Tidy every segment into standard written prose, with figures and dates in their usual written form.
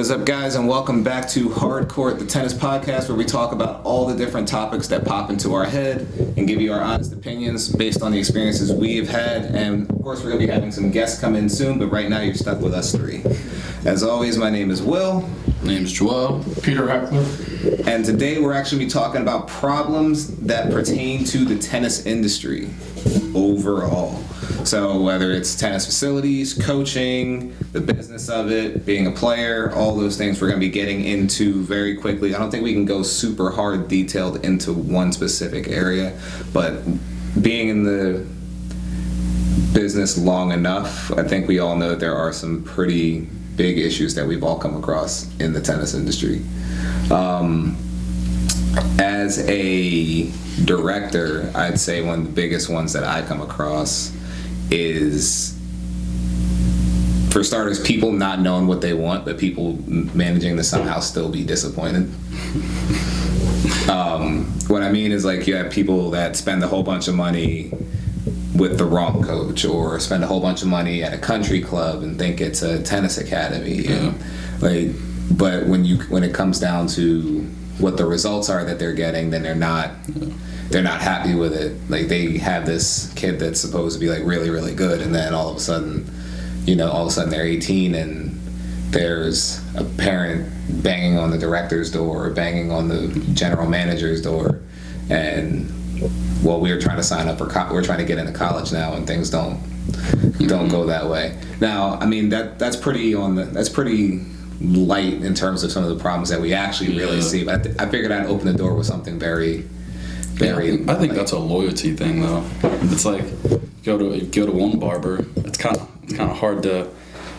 What is up, guys, and welcome back to HARDCOURT, the tennis podcast, where we talk about all the different topics that pop into our head and give you our honest opinions based on the experiences we have had. And of course, we're going to be having some guests come in soon, but right now you're stuck with us three. As always, my name is Will. My name is Joel. Peter Heckler. And today we're actually talking about problems that pertain to the tennis industry overall. So whether it's tennis facilities, coaching, the business of it, being a player, all those things we're going to be getting into very quickly. I don't think we can go super hard detailed into one specific area, but being in the business long enough, I think we all know that there are some pretty big issues that we've all come across in the tennis industry. As a director, I'd say one of the biggest ones that I come across is, for starters, people not knowing what they want, but people managing to somehow still be disappointed. What I mean is, like, you have people that spend a whole bunch of money with the wrong coach, or spend a whole bunch of money at a country club and think it's a tennis academy. Yeah. And, but when it comes down to what the results are that they're getting, then they're not happy with it. Like, they have this kid that's supposed to be like really, really good, and then all of a sudden they're 18 and there's a parent banging on the director's door or banging on the general manager's door, and we're trying to sign up for we're trying to get into college now, and things don't go that way. Now, I mean, that's pretty light in terms of some of the problems that we actually really see. But I figured I'd open the door with something very. I think that's a loyalty thing, though. It's like go to one barber. It's kind of hard to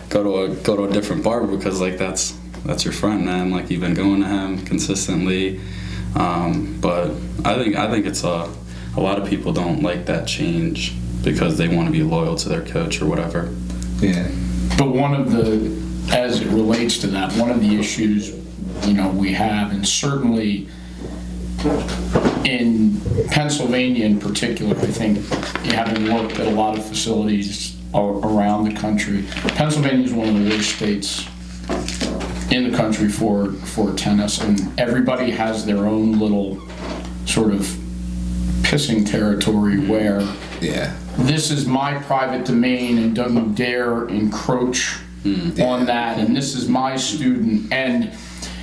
go to a different barber because, like, that's your friend, man. Like, you've been going to him consistently. But I think it's a lot of people don't like that change because they want to be loyal to their coach or whatever. Yeah. But as it relates to that, one of the issues, we have, and certainly in Pennsylvania in particular, I think, having worked at a lot of facilities around the country, Pennsylvania is one of the worst states in the country for tennis, and everybody has their own little sort of pissing territory where this is my private domain and don't dare encroach on that, and this is my student. And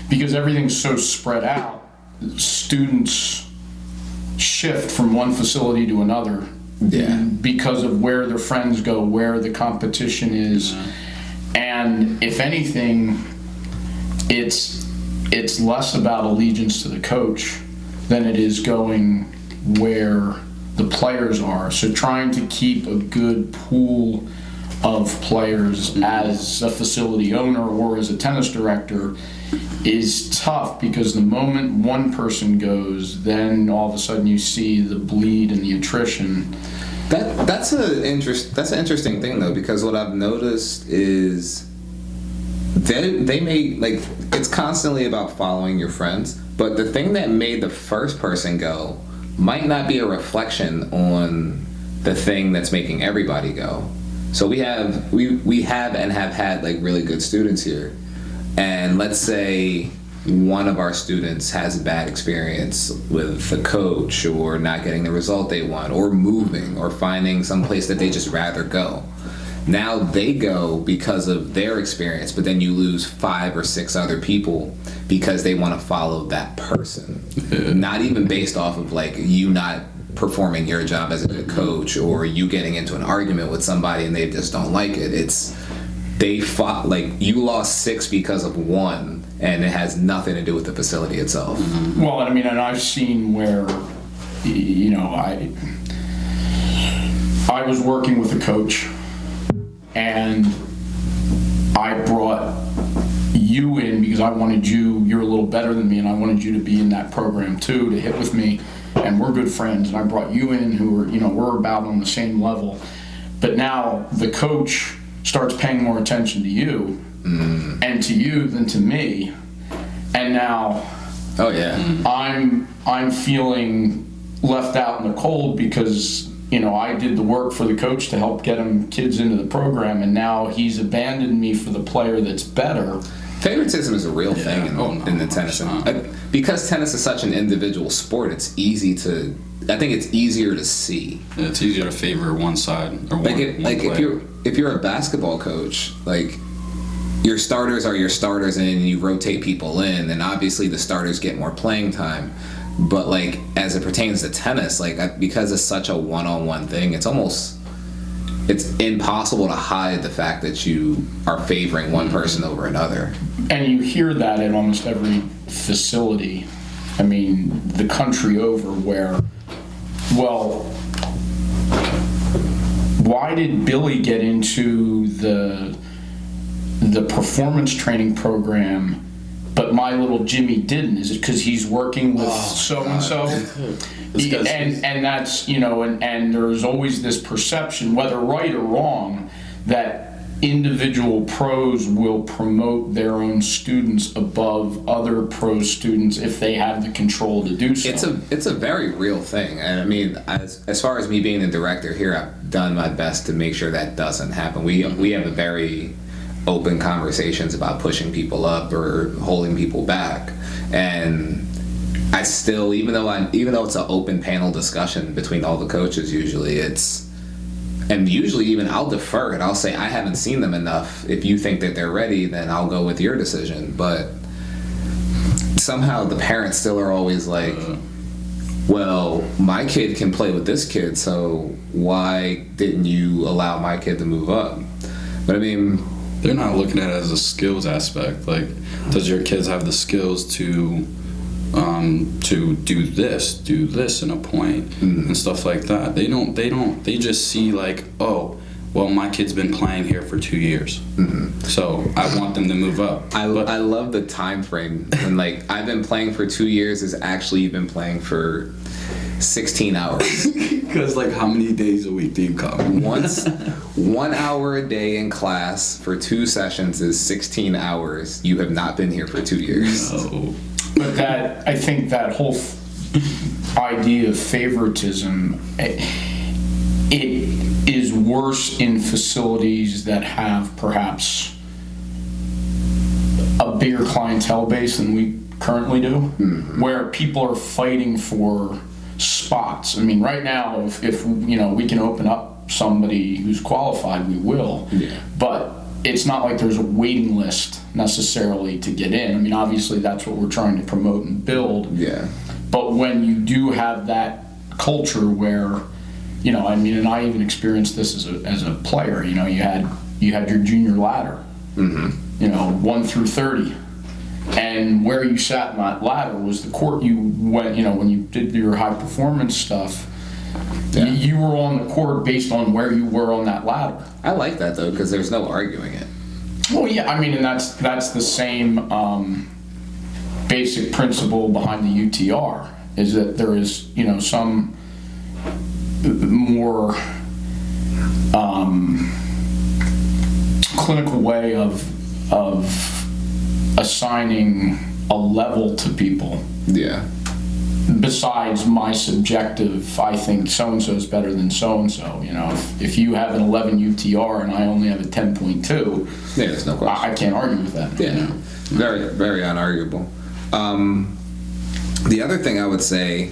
because everything's so spread out, students shift from one facility to another because of where their friends go, where the competition is. And if anything, it's less about allegiance to the coach than it is going where the players are. So trying to keep a good pool of players as a facility owner or as a tennis director is tough, because the moment one person goes, then all of a sudden you see the bleed and the attrition. That's an interesting thing, though, because what I've noticed is they may, like, it's constantly about following your friends, but the thing that made the first person go might not be a reflection on the thing that's making everybody go. So we have and have had, like, really good students here, and let's say one of our students has a bad experience with the coach, or not getting the result they want, or moving, or finding some place that they just rather go. Now they go because of their experience, but then you lose 5 or 6 other people because they want to follow that person. Not even based off of, like, you not performing your job as a good coach, or you getting into an argument with somebody and they just don't like it. It's they fought, like, you lost 6 because of one, and it has nothing to do with the facility itself. Well, I mean, and I've seen where, I was working with a coach, and I brought you in because I wanted you're a little better than me, and I wanted you to be in that program too, to hit with me, and we're good friends, and I brought you in who were, we're about on the same level. But now the coach starts paying more attention to you and to you than to me, and now I'm feeling left out in the cold because I did the work for the coach to help get him kids into the program, and now he's abandoned me for the player that's better. Favoritism is a real thing in the tennis. Because tennis is such an individual sport, it's easy to. I think it's easier to see. Yeah, it's easier to favor one side or one player. If you're a basketball coach, like your starters are your starters, and you rotate people in, and obviously the starters get more playing time. But like as it pertains to tennis, like because it's such a one-on-one thing, it's impossible to hide the fact that you are favoring one person over another. And you hear that at almost every facility, I mean, the country over, where, well, why did Billy get into the performance training program, but my little Jimmy didn't? Is it because he's working with so-and-so? And that's, and there's always this perception, whether right or wrong, that individual pros will promote their own students above other pro students if they have the control to do so. It's a very real thing. And I mean, as far as me being the director here, I've done my best to make sure that doesn't happen. We have a very open conversations about pushing people up or holding people back. And I still, even though it's an open panel discussion between all the coaches, usually even I'll defer it. I'll say, I haven't seen them enough. If you think that they're ready, then I'll go with your decision. But somehow the parents still are always like, well, my kid can play with this kid, so why didn't you allow my kid to move up? But I mean, they're not looking at it as a skills aspect. Like, does your kids have the skills to do this in a point and stuff like that? They just see like, oh, well, my kid's been playing here for 2 years, so I want them to move up. I love the time frame when like I've been playing for 2 years is actually you've been playing for 16 hours. Because like how many days a week do you come? 1 hour a day in class for 2 sessions is 16 hours. You have not been here for 2 years. No. But I think that whole idea of favoritism, it is worse in facilities that have perhaps a bigger clientele base than we currently do, where people are fighting for spots. I mean, right now, if we can open up somebody who's qualified, we will. Yeah. But it's not like there's a waiting list necessarily to get in. I mean, obviously that's what we're trying to promote and build. Yeah. But when you do have that culture where, I mean, and I even experienced this as a player. You had your junior ladder. 1 through 30. And where you sat in that ladder was the court you went, when you did your high performance stuff, you were on the court based on where you were on that ladder. I like that though, because there's no arguing it. Well, yeah, I mean, and that's the same basic principle behind the UTR, is that there is, some more clinical way of assigning a level to people. Yeah. Besides my subjective, I think so-and-so is better than so-and-so. If you have an 11 UTR and I only have a 10.2, yeah, there's no question. I can't argue with that. Yeah, very, very unarguable. The other thing I would say,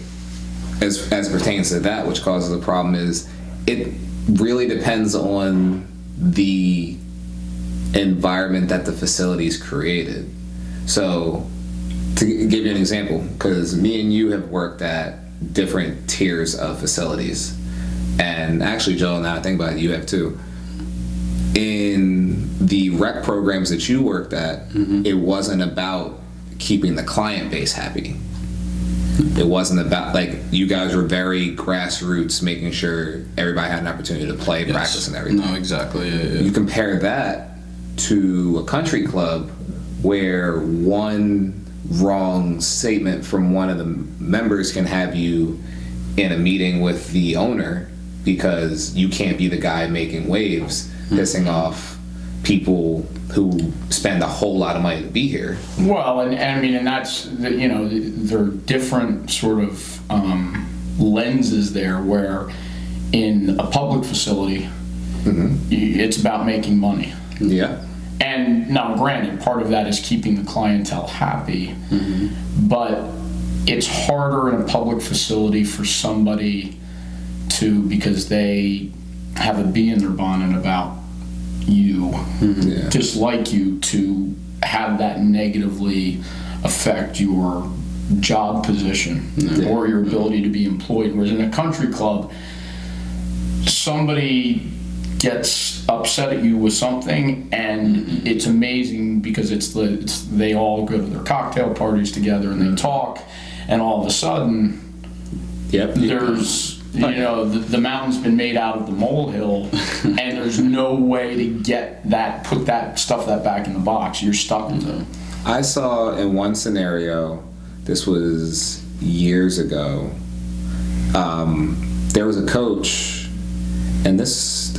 as pertains to that, which causes a problem, is it really depends on the environment that the facility's created. So, to give you an example, because me and you have worked at different tiers of facilities, and actually, Joel, now I think about it, you have too. In the rec programs that you worked at, it wasn't about keeping the client base happy. It wasn't about, like, you guys were very grassroots, making sure everybody had an opportunity to play, practice, and everything. No, exactly. Yeah. You compare that to a country club where one wrong statement from one of the members can have you in a meeting with the owner because you can't be the guy making waves, pissing off people who spend a whole lot of money to be here. Well, and I mean, and that's, there are different sort of lenses there, where in a public facility, it's about making money. Yeah. And now, granted, part of that is keeping the clientele happy, but it's harder in a public facility for somebody to, because they have a bee in their bonnet about you, dislike you, to have that negatively affect your job position or your ability to be employed. Whereas in a country club, somebody gets upset at you with something, and it's amazing because they all go to their cocktail parties together and they talk, and all of a sudden there's the mountain's been made out of the molehill, and there's no way to put that back in the box. You're stuck with it. I saw in one scenario, this was years ago, there was a coach, and this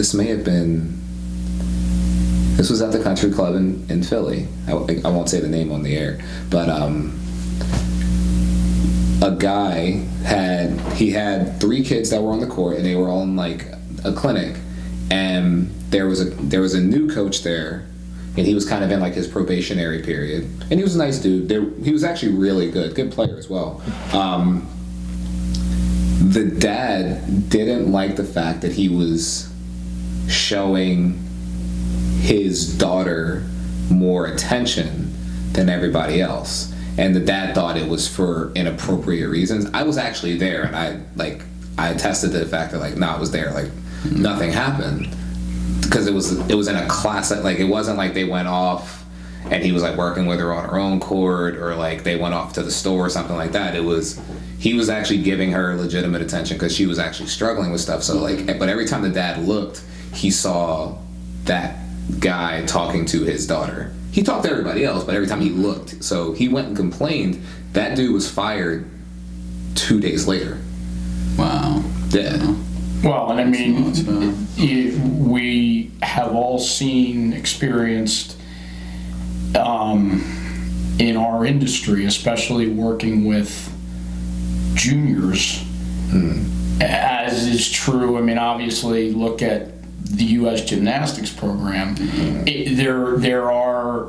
was at the country club in Philly. I won't say the name on the air, but a guy had 3 kids that were on the court, and they were all in like a clinic, and there was a new coach there, and he was kind of in like his probationary period, and he was a nice dude. He was actually really good player as well. The dad didn't like the fact that he was showing his daughter more attention than everybody else, and the dad thought it was for inappropriate reasons. I was actually there, and I attested to the fact that I was there, nothing happened, because it was in a class that it wasn't like they went off and he was working with her on her own court, or they went off to the store or something like that. He was actually giving her legitimate attention because she was actually struggling with stuff. So but every time the dad looked, he saw that guy talking to his daughter. He talked to everybody else, but every time he looked, so he went and complained. That dude was fired 2 days later. Wow. Yeah. Well, and I mean, we have all experienced in our industry, especially working with juniors, as is true. I mean, obviously, look at the U.S. gymnastics program. There are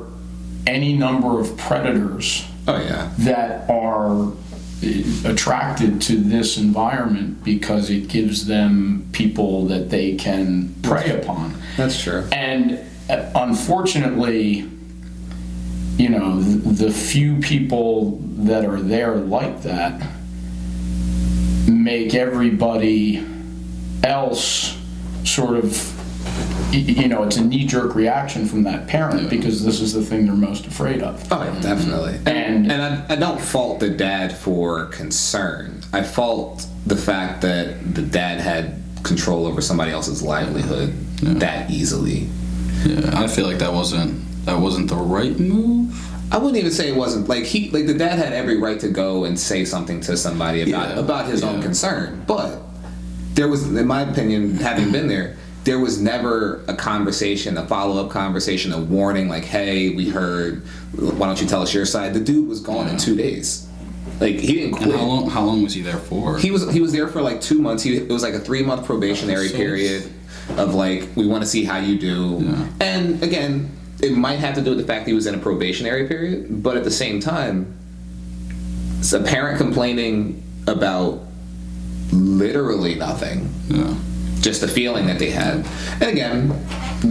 any number of predators that are attracted to this environment because it gives them people that they can prey upon. That's true. And unfortunately, the few people that are there like that make everybody else sort of, it's a knee-jerk reaction from that parent because this is the thing they're most afraid of. Oh, yeah, definitely. And I don't fault the dad for concern. I fault the fact that the dad had control over somebody else's livelihood that easily. Yeah, I feel like that wasn't the right move. I wouldn't even say it wasn't. The dad had every right to go and say something to somebody about his own concern. But there was, in my opinion, having been there was never a conversation, a follow-up conversation, a warning hey, we heard, why don't you tell us your side? The dude was gone in 2 days. He didn't quit. And how long was he there for? He was there for 2 months. It was a 3-month probationary period of we want to see how you do. Yeah. And again, it might have to do with the fact that he was in a probationary period, but at the same time, it's a parent complaining about literally nothing. Yeah. Just a feeling that they had. And again,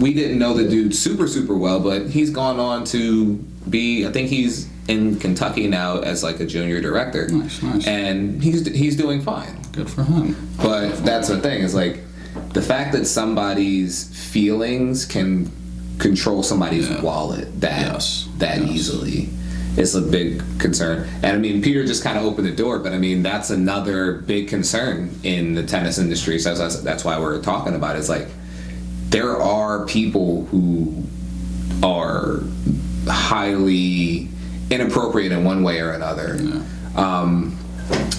we didn't know the dude super, super well, but he's gone on to be, I think he's in Kentucky now as a junior director. Nice. And he's doing fine. Good for him. But that's the thing, is the fact that somebody's feelings can control somebody's wallet that easily is a big concern. And I mean, Peter just kind of opened the door, but I mean, that's another big concern in the tennis industry. So that's why we're talking about it. It's there are people who are highly inappropriate in one way or another. Yeah.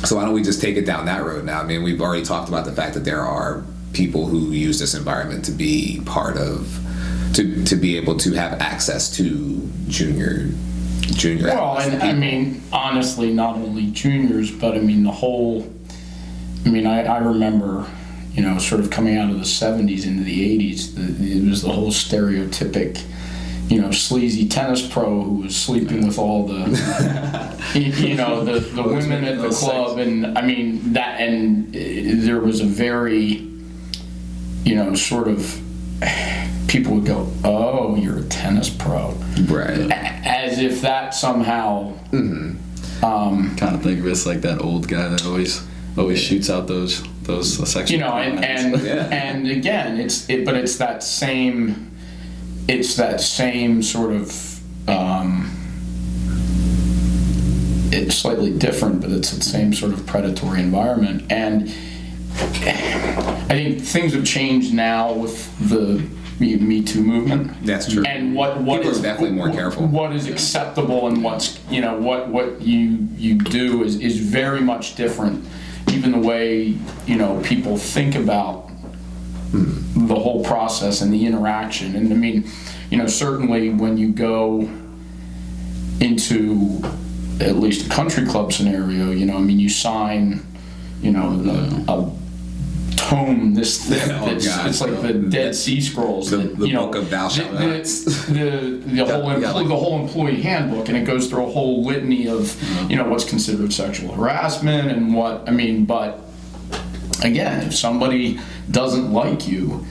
So why don't we just take it down that road now? I mean, we've already talked about the fact that there are people who use this environment to be part of, to be able to have access to junior. Well, and I mean, honestly, not only juniors, but I mean I remember, sort of coming out of the 70s into the 80s, it was the whole stereotypic, sleazy tennis pro who was sleeping with all the, the women at the club, and I mean that, and there was a very, sort of, people would go, "Oh, you're a tennis pro," right? As if that somehow. Kind of think of it as like that old guy that always shoots out those sexual comments. And again, but it's that same sort of, it's slightly different, but it's the same sort of predatory environment. And I think things have changed now with the Me Too movement. That's true. And what People is are definitely more careful. What is acceptable and what's what you do is very much different. Even the way people think about the whole process and the interaction. And I mean, certainly when you go into at least a country club scenario, you sign, a tome this thick. It's like the Dead Sea Scrolls. The book of thou shalt not. The whole employee handbook, and it goes through a whole litany of what's considered sexual harassment and what but again, if somebody doesn't like you,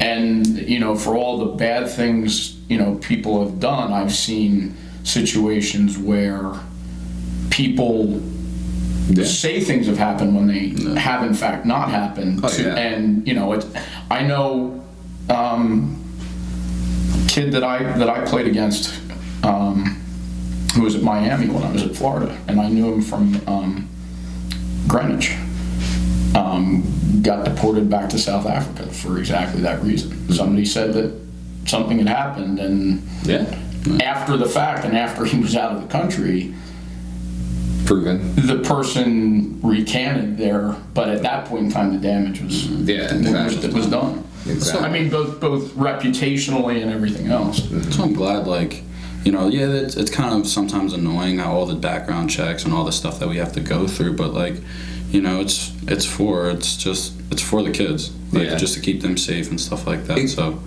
and for all the bad things people have done, I've seen situations where people say things have happened when they have in fact not happened. And I know kid that I played against who was at Miami when I was at Florida, and I knew him from Greenwich. Got deported back to South Africa for exactly that reason. Somebody said that something had happened, and after the fact, and after he was out of the country, proven, the person recanted there, but at that point in time the damage was was done. Exactly. So I mean, both reputationally and everything else. So I'm glad, it's kind of sometimes annoying how all the background checks and all the stuff that we have to go through, but it's for the kids, just to keep them safe and stuff like that.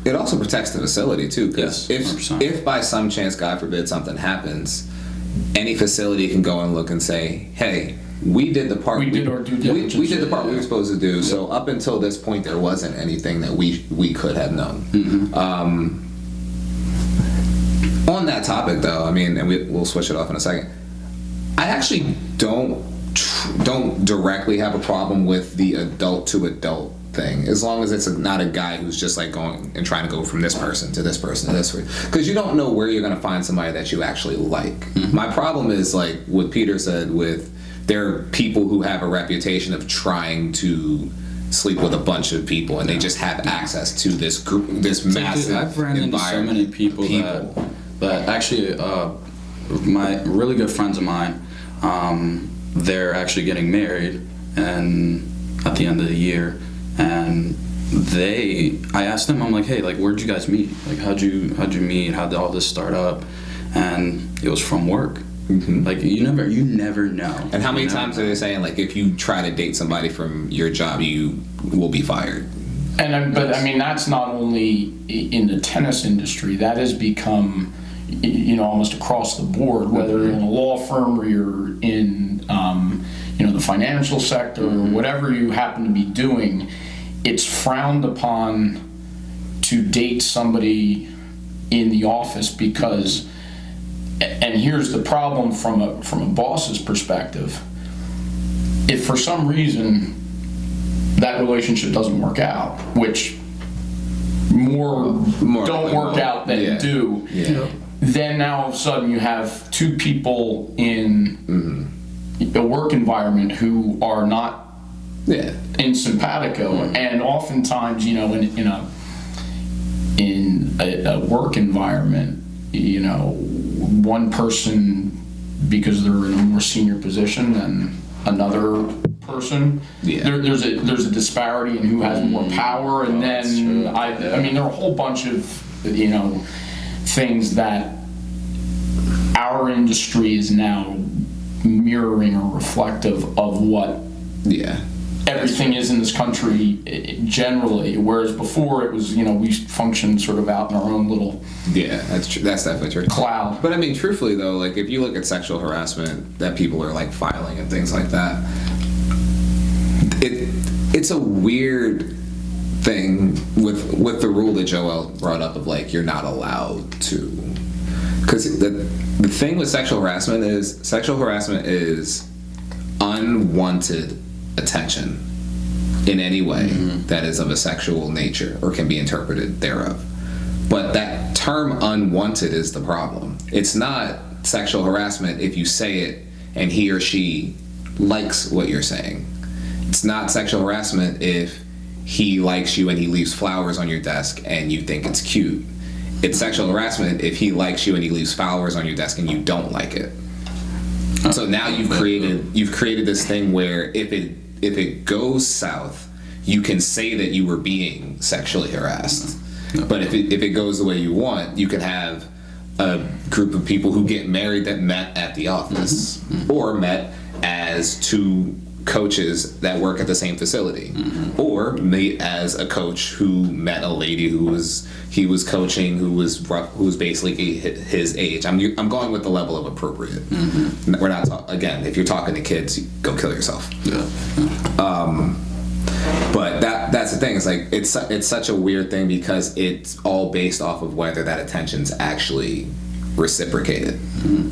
It also protects the facility too, because yes, if by some chance, God forbid, something happens, any facility can go and look and say, "Hey, we did the part. We did our due diligence. We did the part we were supposed to do." Yeah. So up until this point, there wasn't anything that we could have known. On that topic, though, I mean, and we'll switch it off in a second. I actually don't directly have a problem with the adult to adult thing, as long as it's not a guy who's just like going and trying to go from this person to this person to this person, because you don't know where you're going to find somebody that you actually like. My problem is like what Peter said, with there are people who have a reputation of trying to sleep with a bunch of people, and they just have access to this group, this massive I've ran into so many people. that actually my really good friends of mine, they're actually getting married and at the end of the year, and I asked them, I'm like, hey, like, where'd you guys meet? Like, how'd you meet? How'd all this start up? And it was from work. Like, you never know. And how many times are they saying, like, if you try to date somebody from your job, you will be fired? But I mean, that's not only in the tennis industry. That has become, almost across the board, whether you're in a law firm or you're in, the financial sector or whatever you happen to be doing. It's frowned upon to date somebody in the office because, and here's the problem from a boss's perspective, if for some reason that relationship doesn't work out, which more don't work out than do, then now all of a sudden you have two people in a work environment who are not in simpatico, and oftentimes, in a work environment, one person, because they're in a more senior position than another person, there's a disparity in who has more power, and then I mean, there are a whole bunch of things that our industry is now mirroring or reflective of what everything is in this country generally, whereas before it was, we functioned sort of out in our own little that's true. That's definitely true. cloud. But I mean, truthfully though, like if you look at sexual harassment that people are like filing and things like that, it's a weird thing with the rule that Joel brought up of like you're not allowed to, because the thing with sexual harassment is unwanted attention in any way that is of a sexual nature or can be interpreted thereof. But that term unwanted is the problem. It's not sexual harassment if you say it and he or she likes what you're saying. It's not sexual harassment if he likes you and he leaves flowers on your desk and you think it's cute. It's sexual harassment if he likes you and he leaves flowers on your desk and you don't like it. So now you've created this thing where if it goes south, you can say that you were being sexually harassed. But if it goes the way you want, you can have a group of people who get married that met at the office or met as two coaches that work at the same facility, or meet as a coach who met a lady who was coaching who was basically his age. I'm going with the level of appropriate. We're not again, if you're talking to kids, go kill yourself. But that's the thing. It's like it's such a weird thing because it's all based off of whether that attention's actually reciprocated.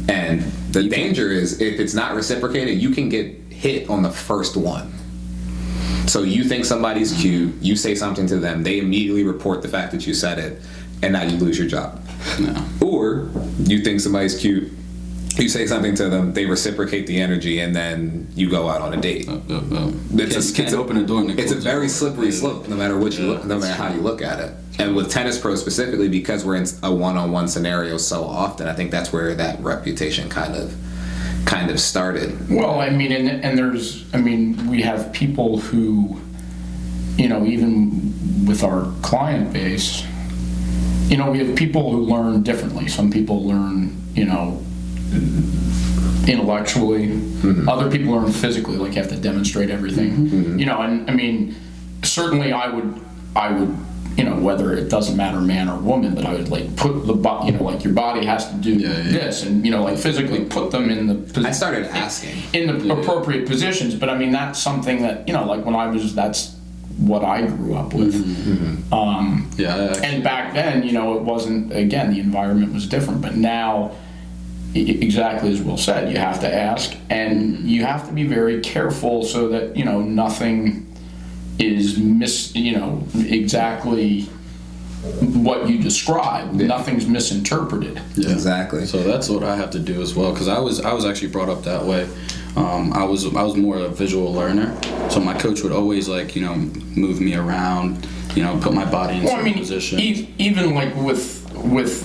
And the danger is if it's not reciprocated, you can get hit on the first one. So you think somebody's cute, you say something to them, they immediately report the fact that you said it, and now you lose your job. Or you think somebody's cute, you say something to them, they reciprocate the energy, and then you go out on a date. Can't open a door. It's a very slippery slope, no matter no matter how you look at it. And with tennis pros specifically, because we're in a one-on-one scenario so often, I think that's where that reputation kind of started. Well, I mean, and there's, we have people who, even with our client base, we have people who learn differently. Some people learn, intellectually. Other people learn physically, like you have to demonstrate everything. And certainly I would, whether it doesn't matter man or woman, but I would like put the like your body has to do this, and like physically put them in the position. I started asking in the appropriate positions, but that's something that like when I was, that's what I grew up with. And back then, it wasn't, again, the environment was different, but now, exactly as Will said, you have to ask, and you have to be very careful so that nothing is exactly what you described. Nothing's misinterpreted. Exactly. So that's what I have to do as well, because I was actually brought up that way. I was more a visual learner, so my coach would always move me around, put my body in certain positions. Even like with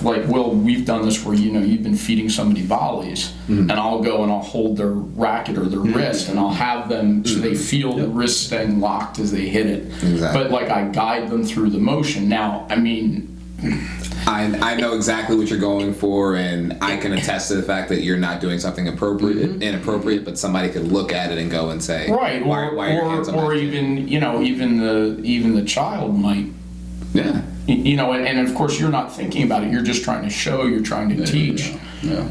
like Will, we've done this where you've been feeding somebody volleys, and I'll go and I'll hold their racket or their wrist, and I'll have them so they feel the wrist staying locked as they hit it. But like I guide them through the motion. Now, I know exactly what you're going for, and I can attest to the fact that you're not doing something inappropriate, but somebody could look at it and go and say, right, why are your hands on my even even the child might, and of course you're not thinking about it. You're just trying to show. You're trying to teach.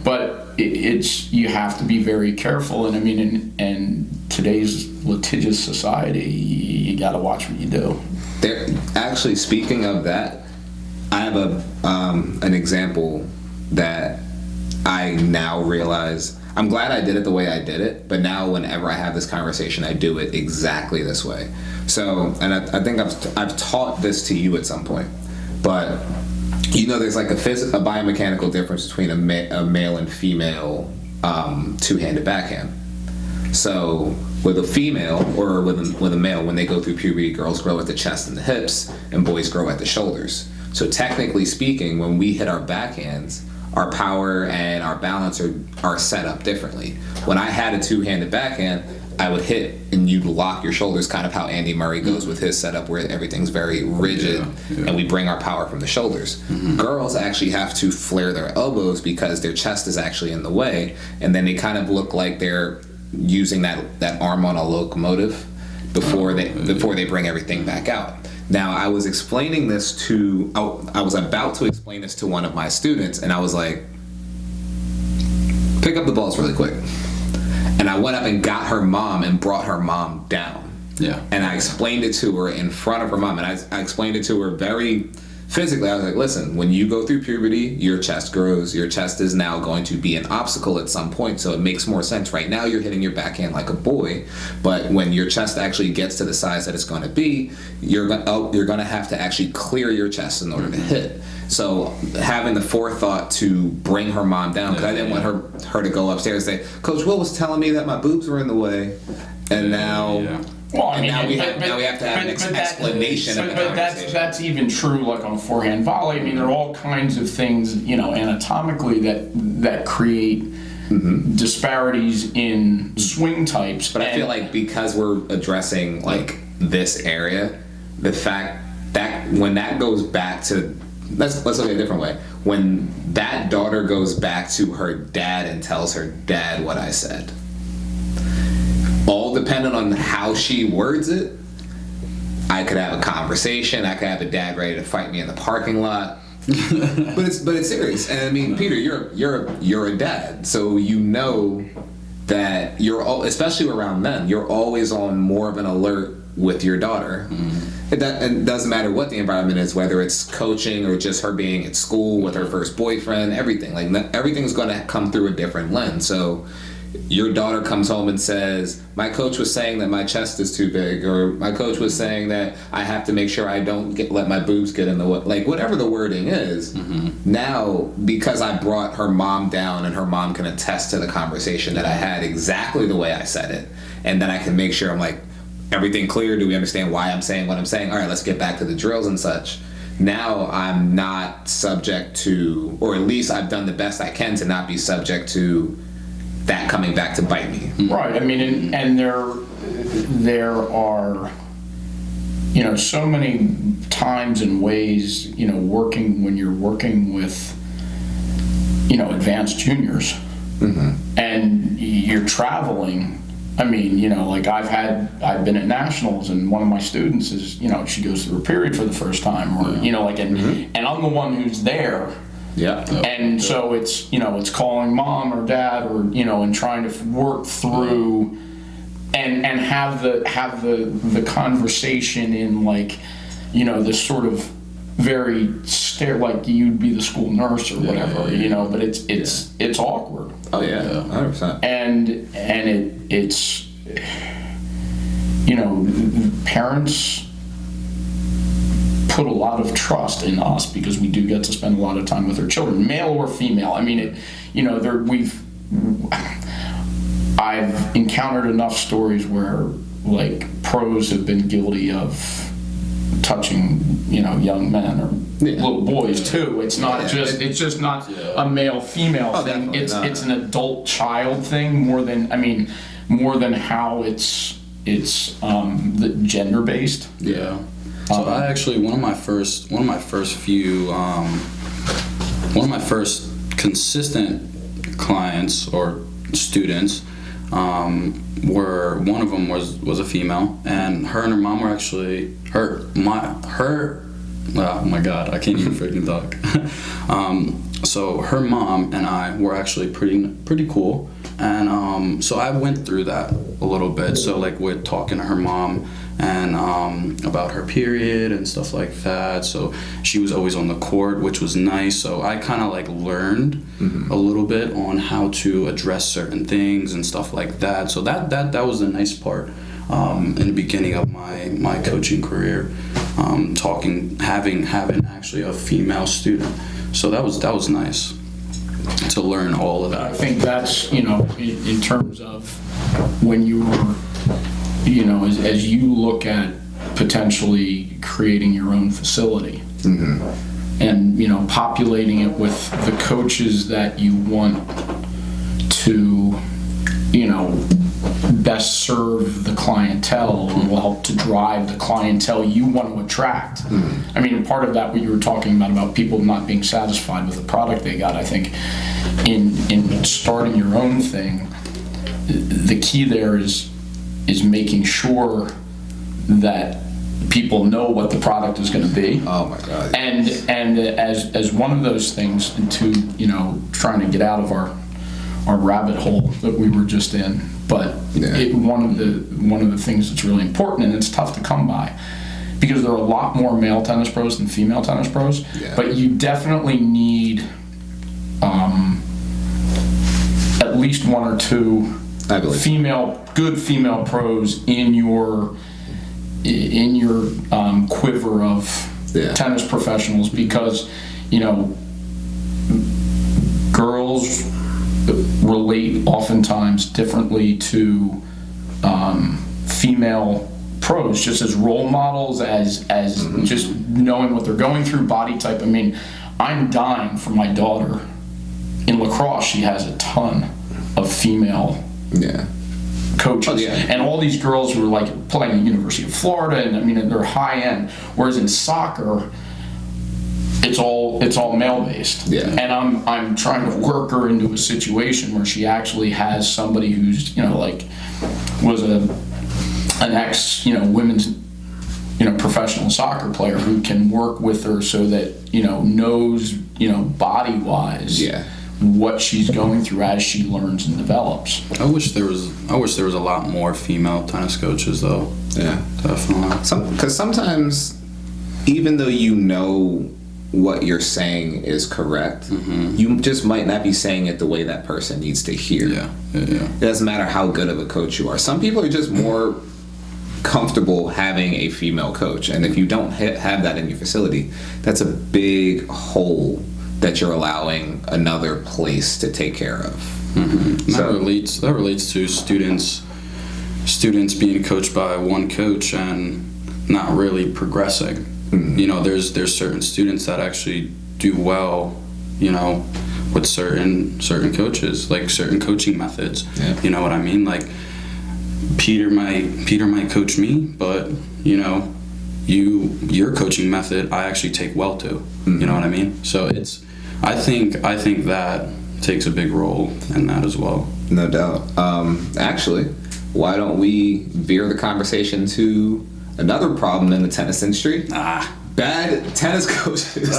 But it's you have to be very careful, and in today's litigious society, you got to watch what you do. Actually, speaking of that, I have an example that I now realize. I'm glad I did it the way I did it, but now whenever I have this conversation, I do it exactly this way. So, and I think I've taught this to you at some point, but there's like a biomechanical difference between a male and female two-handed backhand. So with a female or with a male, when they go through puberty, girls grow at the chest and the hips, and boys grow at the shoulders. So technically speaking, when we hit our backhands, our power and our balance are set up differently. When I had a two-handed backhand, I would hit and you'd lock your shoulders, kind of how Andy Murray goes with his setup where everything's very rigid and we bring our power from the shoulders. Girls actually have to flare their elbows because their chest is actually in the way, and then they kind of look like they're using that arm on a locomotive. before they bring everything back out. Now, I was explaining this I was about to explain this to one of my students, and I was like, pick up the balls really quick. And I went up and got her mom and brought her mom down. Yeah. And I explained it to her in front of her mom, and I explained it to her very physically. I was like, listen, when you go through puberty, your chest grows. Your chest is now going to be an obstacle at some point, so it makes more sense. Right now, you're hitting your backhand like a boy, but when your chest actually gets to the size that it's going to be, you're going to have to actually clear your chest in order to hit. So having the forethought to bring her mom down, because I didn't want her to go upstairs and say, Coach Will was telling me that my boobs were in the way, and now... Yeah. Well, I mean, now we have to have an explanation. But that's even true, like on a forehand volley. I mean, there are all kinds of things, anatomically that create disparities in swing types. But I feel like because we're addressing like this area, the fact that when that goes back to let's look at it a different way. When that daughter goes back to her dad and tells her dad what I said, all dependent on how she words it, I could have a conversation. I could have a dad ready to fight me in the parking lot. but it's serious. And I mean, Peter, you're a dad, so you know that especially around men, you're always on more of an alert with your daughter. It doesn't matter what the environment is, whether it's coaching or just her being at school with her first boyfriend. Everything's going to come through a different lens. So your daughter comes home and says, my coach was saying that my chest is too big, or my coach was saying that I have to make sure I don't let my boobs get in the way. Like, whatever the wording is, now, because I brought her mom down and her mom can attest to the conversation that I had exactly the way I said it, and then I can make sure I'm like, everything clear? Do we understand why I'm saying what I'm saying? All right, let's get back to the drills and such. Now I'm not subject to, or at least I've done the best I can to not be subject to that coming back to bite me. Right. I mean, and there are, so many times and ways, when you're working with, advanced juniors, and you're traveling. I mean, like I've been at nationals, and one of my students is, she goes through a period for the first time, or and I'm the one who's there. Yeah. And so it's, it's calling mom or dad, or, and trying to work through and have the conversation in like, this sort of very like you'd be the school nurse or whatever, but it's awkward. Oh yeah, 100%. And it's parents put a lot of trust in us because we do get to spend a lot of time with our children, male or female. I mean, I've encountered enough stories where like pros have been guilty of touching, young men or little boys too. It's not it's just not a male female thing. It's an adult child thing more than how it's the gender based. Yeah. So I actually one of my first consistent clients or students were, one of them was a female, and her mom were actually oh my god, I can't even freaking talk. So her mom and I were actually pretty cool, and so I went through that a little bit. So like with talking to her mom and about her period and stuff like that. So she was always on the court, which was nice. So I kind of like learned a little bit on how to address certain things and stuff like that. So that was a nice part in the beginning of my coaching career. Having actually a female student. So that was nice to learn all of that. I think that's, in terms of when you were, as you look at potentially creating your own facility and, populating it with the coaches that you want to, best serve the clientele and will help to drive the clientele you want to attract. I mean, part of that, what you were talking about people not being satisfied with the product they got, I think in starting your own thing, the key there is making sure that people know what the product is going to be. Oh my God. And as one of those things, to, you know, trying to get out of our rabbit hole that we were just in, but one of the things that's really important, and it's tough to come by, because there are a lot more male tennis pros than female tennis pros. But you definitely need at least one or two good female pros in your quiver of tennis professionals, because, you know, girls relate oftentimes differently to female pros, just as role models, as just knowing what they're going through, body type. I mean, I'm dying for my daughter. In lacrosse, she has a ton of female coaches, and all these girls who are like playing at the University of Florida, and I mean, they're high end. Whereas in soccer, it's all male based, and I'm trying to work her into a situation where she actually has somebody who's, you know, like was an ex, you know, women's, you know, professional soccer player who can work with her so that, you know, knows, you know, body wise what she's going through as she learns and develops. I wish there was a lot more female tennis coaches, though. Yeah, definitely. Because sometimes, even though you know what you're saying is correct, you just might not be saying it the way that person needs to hear. It doesn't matter how good of a coach you are. Some people are just more comfortable having a female coach, and if you don't have that in your facility, that's a big hole that you're allowing another place to take care of. So that relates to students being coached by one coach and not really progressing. You know, there's certain students that actually do well, you know, with certain coaches, like certain coaching methods. You know what I mean? Like Peter might coach me, but, you know, your coaching method I actually take well to. You know what I mean? So I think that takes a big role in that as well. No doubt. Actually, why don't we veer the conversation to another problem in the tennis industry? Bad tennis coaches.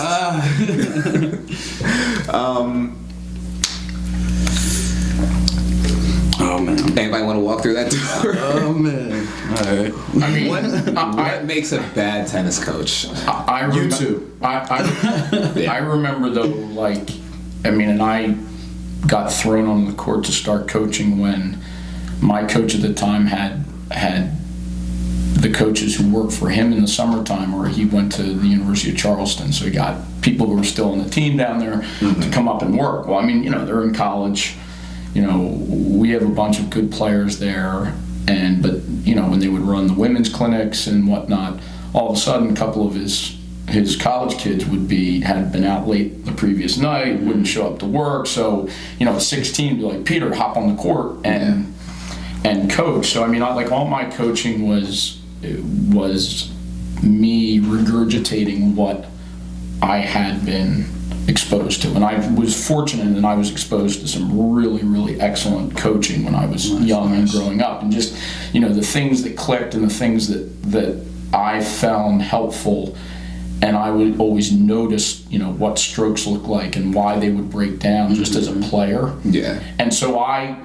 Oh man. Anybody want to walk through that door? Oh man. All right. I mean, what makes a bad tennis coach? You too. I remember though, like, I mean, and I got thrown on the court to start coaching when my coach at the time had the coaches who worked for him in the summertime, or he went to the University of Charleston, so he got people who were still on the team down there to come up and work. Well, I mean, you know, they're in college. You know, we have a bunch of good players there, but you know, when they would run the women's clinics and whatnot, all of a sudden a couple of his college kids had been out late the previous night, wouldn't show up to work. So, you know, at 16, be like, Peter, hop on the court and coach. So I mean, like, all my coaching was me regurgitating what I had been exposed to, and I was fortunate that I was exposed to some really, really excellent coaching when I was young and growing up, and just, you know, the things that clicked and the things that I found helpful, and I would always notice, you know, what strokes look like and why they would break down just as a player. And so I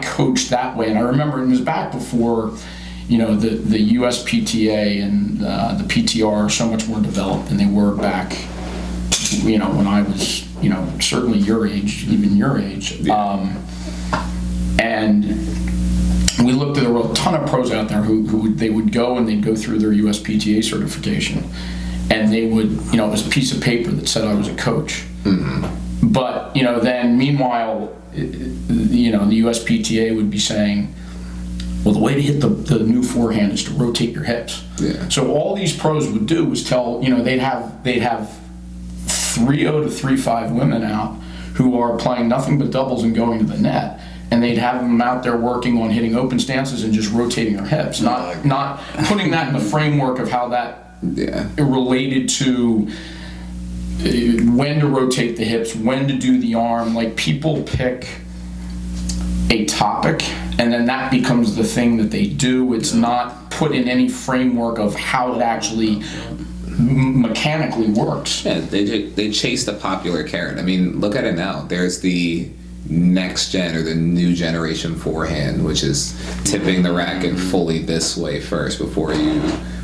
coached that way, and I remember it was back before, you know, the USPTA and the PTR are so much more developed than they were back, you know, when I was, you know, certainly your age, even your age. And we looked at, there were a ton of pros out there who they would go and they'd go through their USPTA certification, and they would, you know, it was a piece of paper that said I was a coach. But, you know, then meanwhile, you know, the USPTA would be saying, well, the way to hit the new forehand is to rotate your hips. So all these pros would do was tell, you know, they'd have 3-0 to 3-5 women out who are playing nothing but doubles and going to the net, and they'd have them out there working on hitting open stances and just rotating their hips, not putting that in the framework of how that related to when to rotate the hips, when to do the arm. Like, people pick a topic and then that becomes the thing that they do. It's not put in any framework of how it actually mechanically works. Yeah, they chase the popular carrot. I mean, look at it now. There's the next gen or the new generation forehand, which is tipping the racket fully this way first before you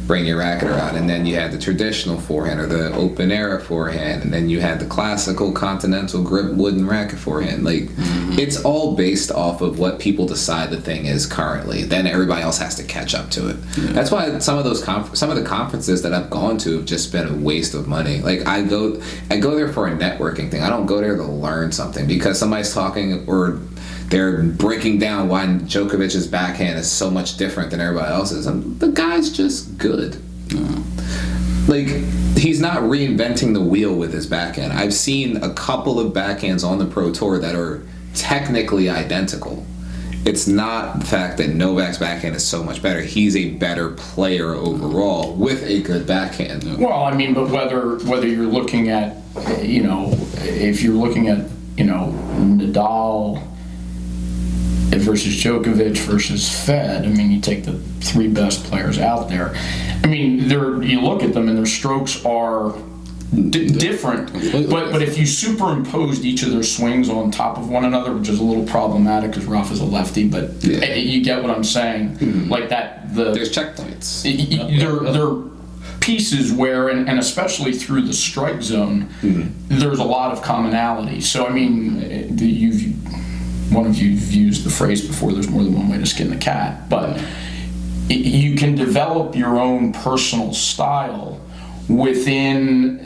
bring your racket around, and then you had the traditional forehand or the open era forehand, and then you had the classical continental grip wooden racket forehand. Like, it's all based off of what people decide the thing is currently. Then everybody else has to catch up to it. That's why some of the conferences that I've gone to have just been a waste of money. Like, I go there for a networking thing. I don't go there to learn something because somebody's talking or they're breaking down why Djokovic's backhand is so much different than everybody else's. And the guy's just good. Like, he's not reinventing the wheel with his backhand. I've seen a couple of backhands on the Pro Tour that are technically identical. It's not the fact that Novak's backhand is so much better. He's a better player overall with a good backhand. Well, I mean, but whether you're looking at, if you're looking at, Nadal versus Djokovic versus Fed, I mean, you take the three best players out there. I mean, you look at them and their strokes are different, but if you superimposed each of their swings on top of one another, which is a little problematic because Rafa's a lefty, but you get what I'm saying. Like that, there's checkpoints. They're pieces where, and especially through the strike zone, there's a lot of commonality. So, I mean, one of you've used the phrase before, there's more than one way to skin the cat, but you can develop your own personal style within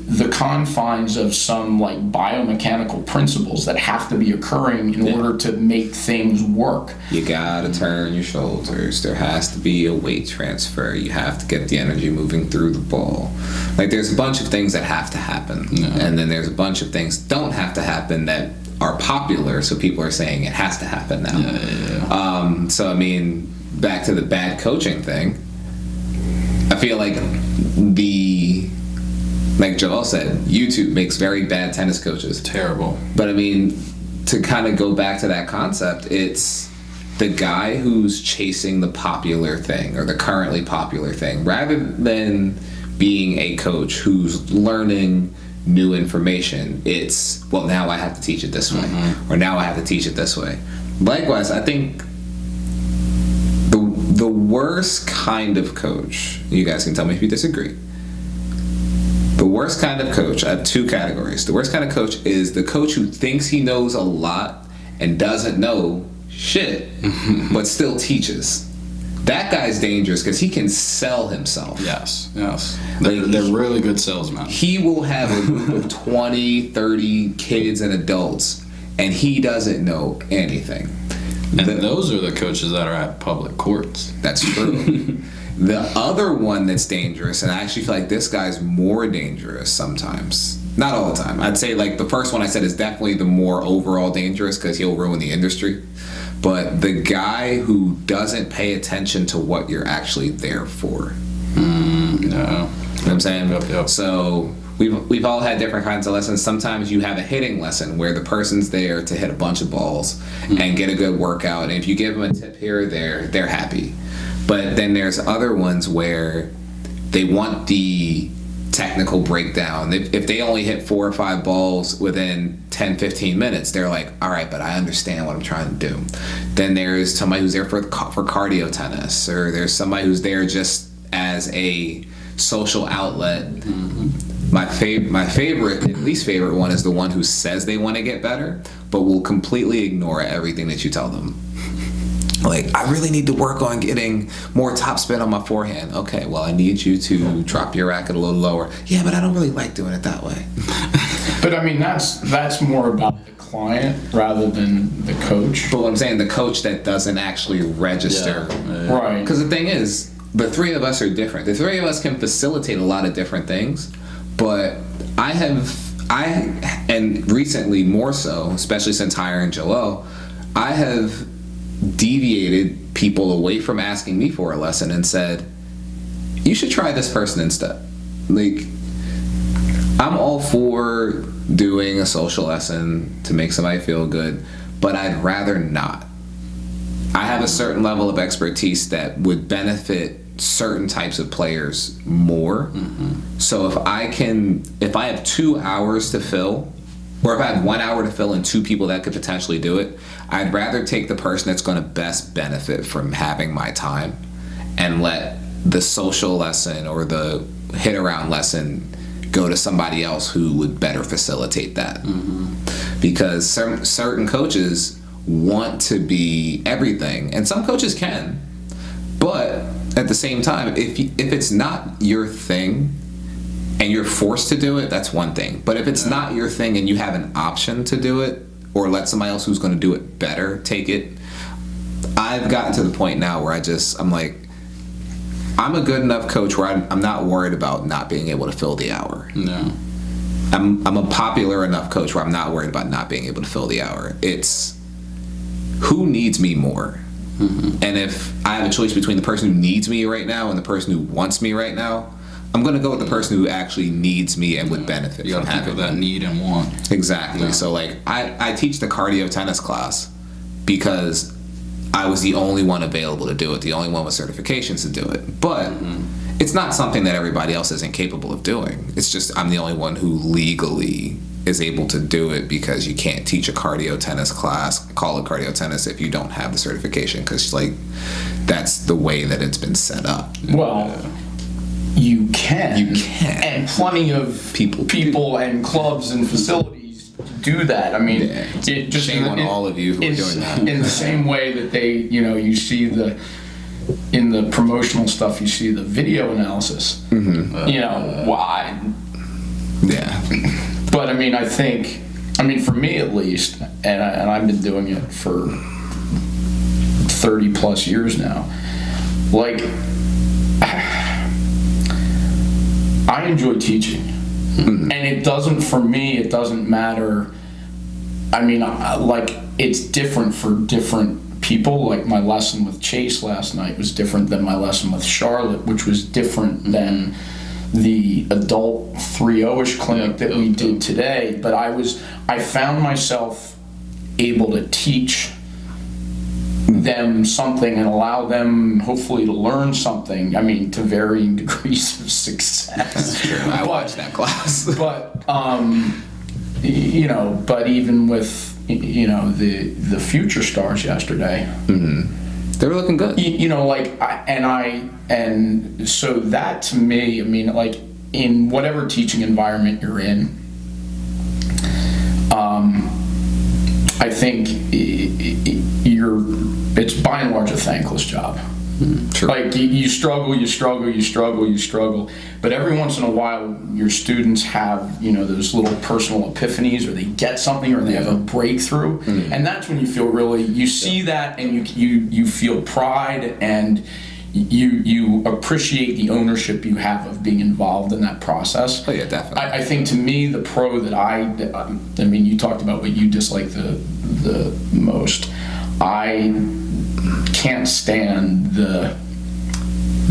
the confines of some like biomechanical principles that have to be occurring in order to make things work. You gotta turn your shoulders. There has to be a weight transfer. You have to get the energy moving through the ball. Like, there's a bunch of things that have to happen, and then there's a bunch of things don't have to happen that are popular, so people are saying it has to happen now. So I mean, back to the bad coaching thing, I feel like like Joel said, YouTube makes very bad tennis coaches. Terrible. But I mean, to kind of go back to that concept, it's the guy who's chasing the popular thing or the currently popular thing, rather than being a coach who's learning new information. It's, well, now I have to teach it this way, or now I have to teach it this way. Likewise, I think the worst kind of coach, you guys can tell me if you disagree, the worst kind of coach, I have two categories. The worst kind of coach is the coach who thinks he knows a lot and doesn't know shit, but still teaches. That guy's dangerous because he can sell himself. Yes. They're really good salesmen. He will have a group of 20, 30 kids and adults, and he doesn't know anything. And those are the coaches that are at public courts. That's true. The other one that's dangerous, and I actually feel like this guy's more dangerous sometimes. Not all the time. I'd say like the first one I said is definitely the more overall dangerous because he'll ruin the industry. But the guy who doesn't pay attention to what you're actually there for. No. You know what I'm saying? Yep. So we've all had different kinds of lessons. Sometimes you have a hitting lesson where the person's there to hit a bunch of balls and get a good workout. And if you give them a tip here or there, they're happy. But then there's other ones where they want the technical breakdown. If they only hit 4 or 5 balls within 10, 15 minutes, they're like, all right, but I understand what I'm trying to do. Then there's somebody who's there for cardio tennis, or there's somebody who's there just as a social outlet. My favorite and least favorite one is the one who says they want to get better, but will completely ignore everything that you tell them. Like, I really need to work on getting more topspin on my forehand. Okay, well, I need you to drop your racket a little lower. Yeah, but I don't really like doing it that way. But I mean, that's more about the client rather than the coach. But what I'm saying, the coach that doesn't actually register. Yeah. Right. Because the thing is, the three of us are different. The three of us can facilitate a lot of different things, but and recently more so, especially since hiring Joel, I have deviated people away from asking me for a lesson and said, you should try this person instead. Like, I'm all for doing a social lesson to make somebody feel good, but I'd rather not. I have a certain level of expertise that would benefit certain types of players more. So if I have 2 hours to fill, or if I have 1 hour to fill and 2 people that could potentially do it, I'd rather take the person that's going to best benefit from having my time and let the social lesson or the hit around lesson go to somebody else who would better facilitate that. Because certain coaches want to be everything, and some coaches can, but at the same time, if it's not your thing and you're forced to do it, that's one thing. But if it's not your thing and you have an option to do it, or let somebody else who's going to do it better take it, I've gotten to the point now where I'm like, I'm a good enough coach where I'm not worried about not being able to fill the hour. No. I'm a popular enough coach where I'm not worried about not being able to fill the hour. It's who needs me more. And if I have a choice between the person who needs me right now and the person who wants me right now, I'm going to go with the person who actually needs me and would benefit You from gotta think having of that me. need and want. Exactly. Yeah. So like I teach the cardio tennis class because I was the only one available to do it, the only one with certifications to do it. But it's not something that everybody else isn't capable of doing. It's just I'm the only one who legally is able to do it, because you can't teach a cardio tennis class, call it cardio tennis, if you don't have the certification, because like that's the way that it's been set up. Well, you can. You can. And plenty of people and clubs and facilities do that. I mean, Yeah. it just Shame on all of you who are doing that. In the same way that they, you see in the promotional stuff, you see the video analysis. Why? Yeah. But I mean, for me at least, and I've been doing it for 30 plus years now, like, I enjoy teaching. And it doesn't matter. I mean, like, it's different for different people. Like, my lesson with Chase last night was different than my lesson with Charlotte, which was different than the adult 3-0-ish clinic that we did today. But I found myself able to teach them something and allow them hopefully to learn something. I mean, to varying degrees of success. I watched that class. But but even with the future stars yesterday, They were looking good. and so that to me, I mean, like, in whatever teaching environment you're in, I think it's by and large a thankless job. True. Like, you struggle, but every once in a while your students have, those little personal epiphanies, or they get something, or they have a breakthrough, and that's when you feel really, you see that, and you feel pride, and you appreciate the ownership you have of being involved in that process. Oh yeah, definitely. I think to me, the pro that I mean, you talked about what you dislike the most. I can't stand the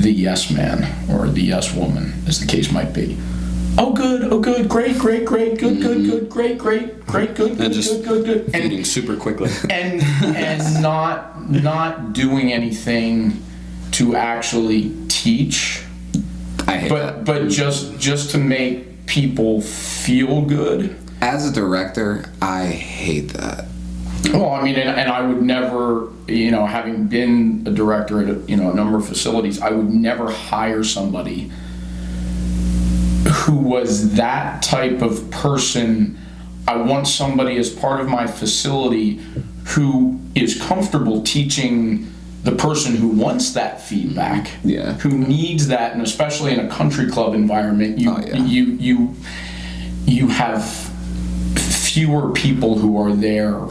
yes man or the yes woman, as the case might be. Oh good, great, good, great, good, And just good. feeding super quickly. And not doing anything to actually teach, I hate that. but just to make people feel good. As a director, I hate that. Well, I mean, and I would never, having been a director at a number of facilities, I would never hire somebody who was that type of person. I want somebody as part of my facility who is comfortable teaching the person who wants that feedback, who needs that, and especially in a country club environment, you have fewer people who are there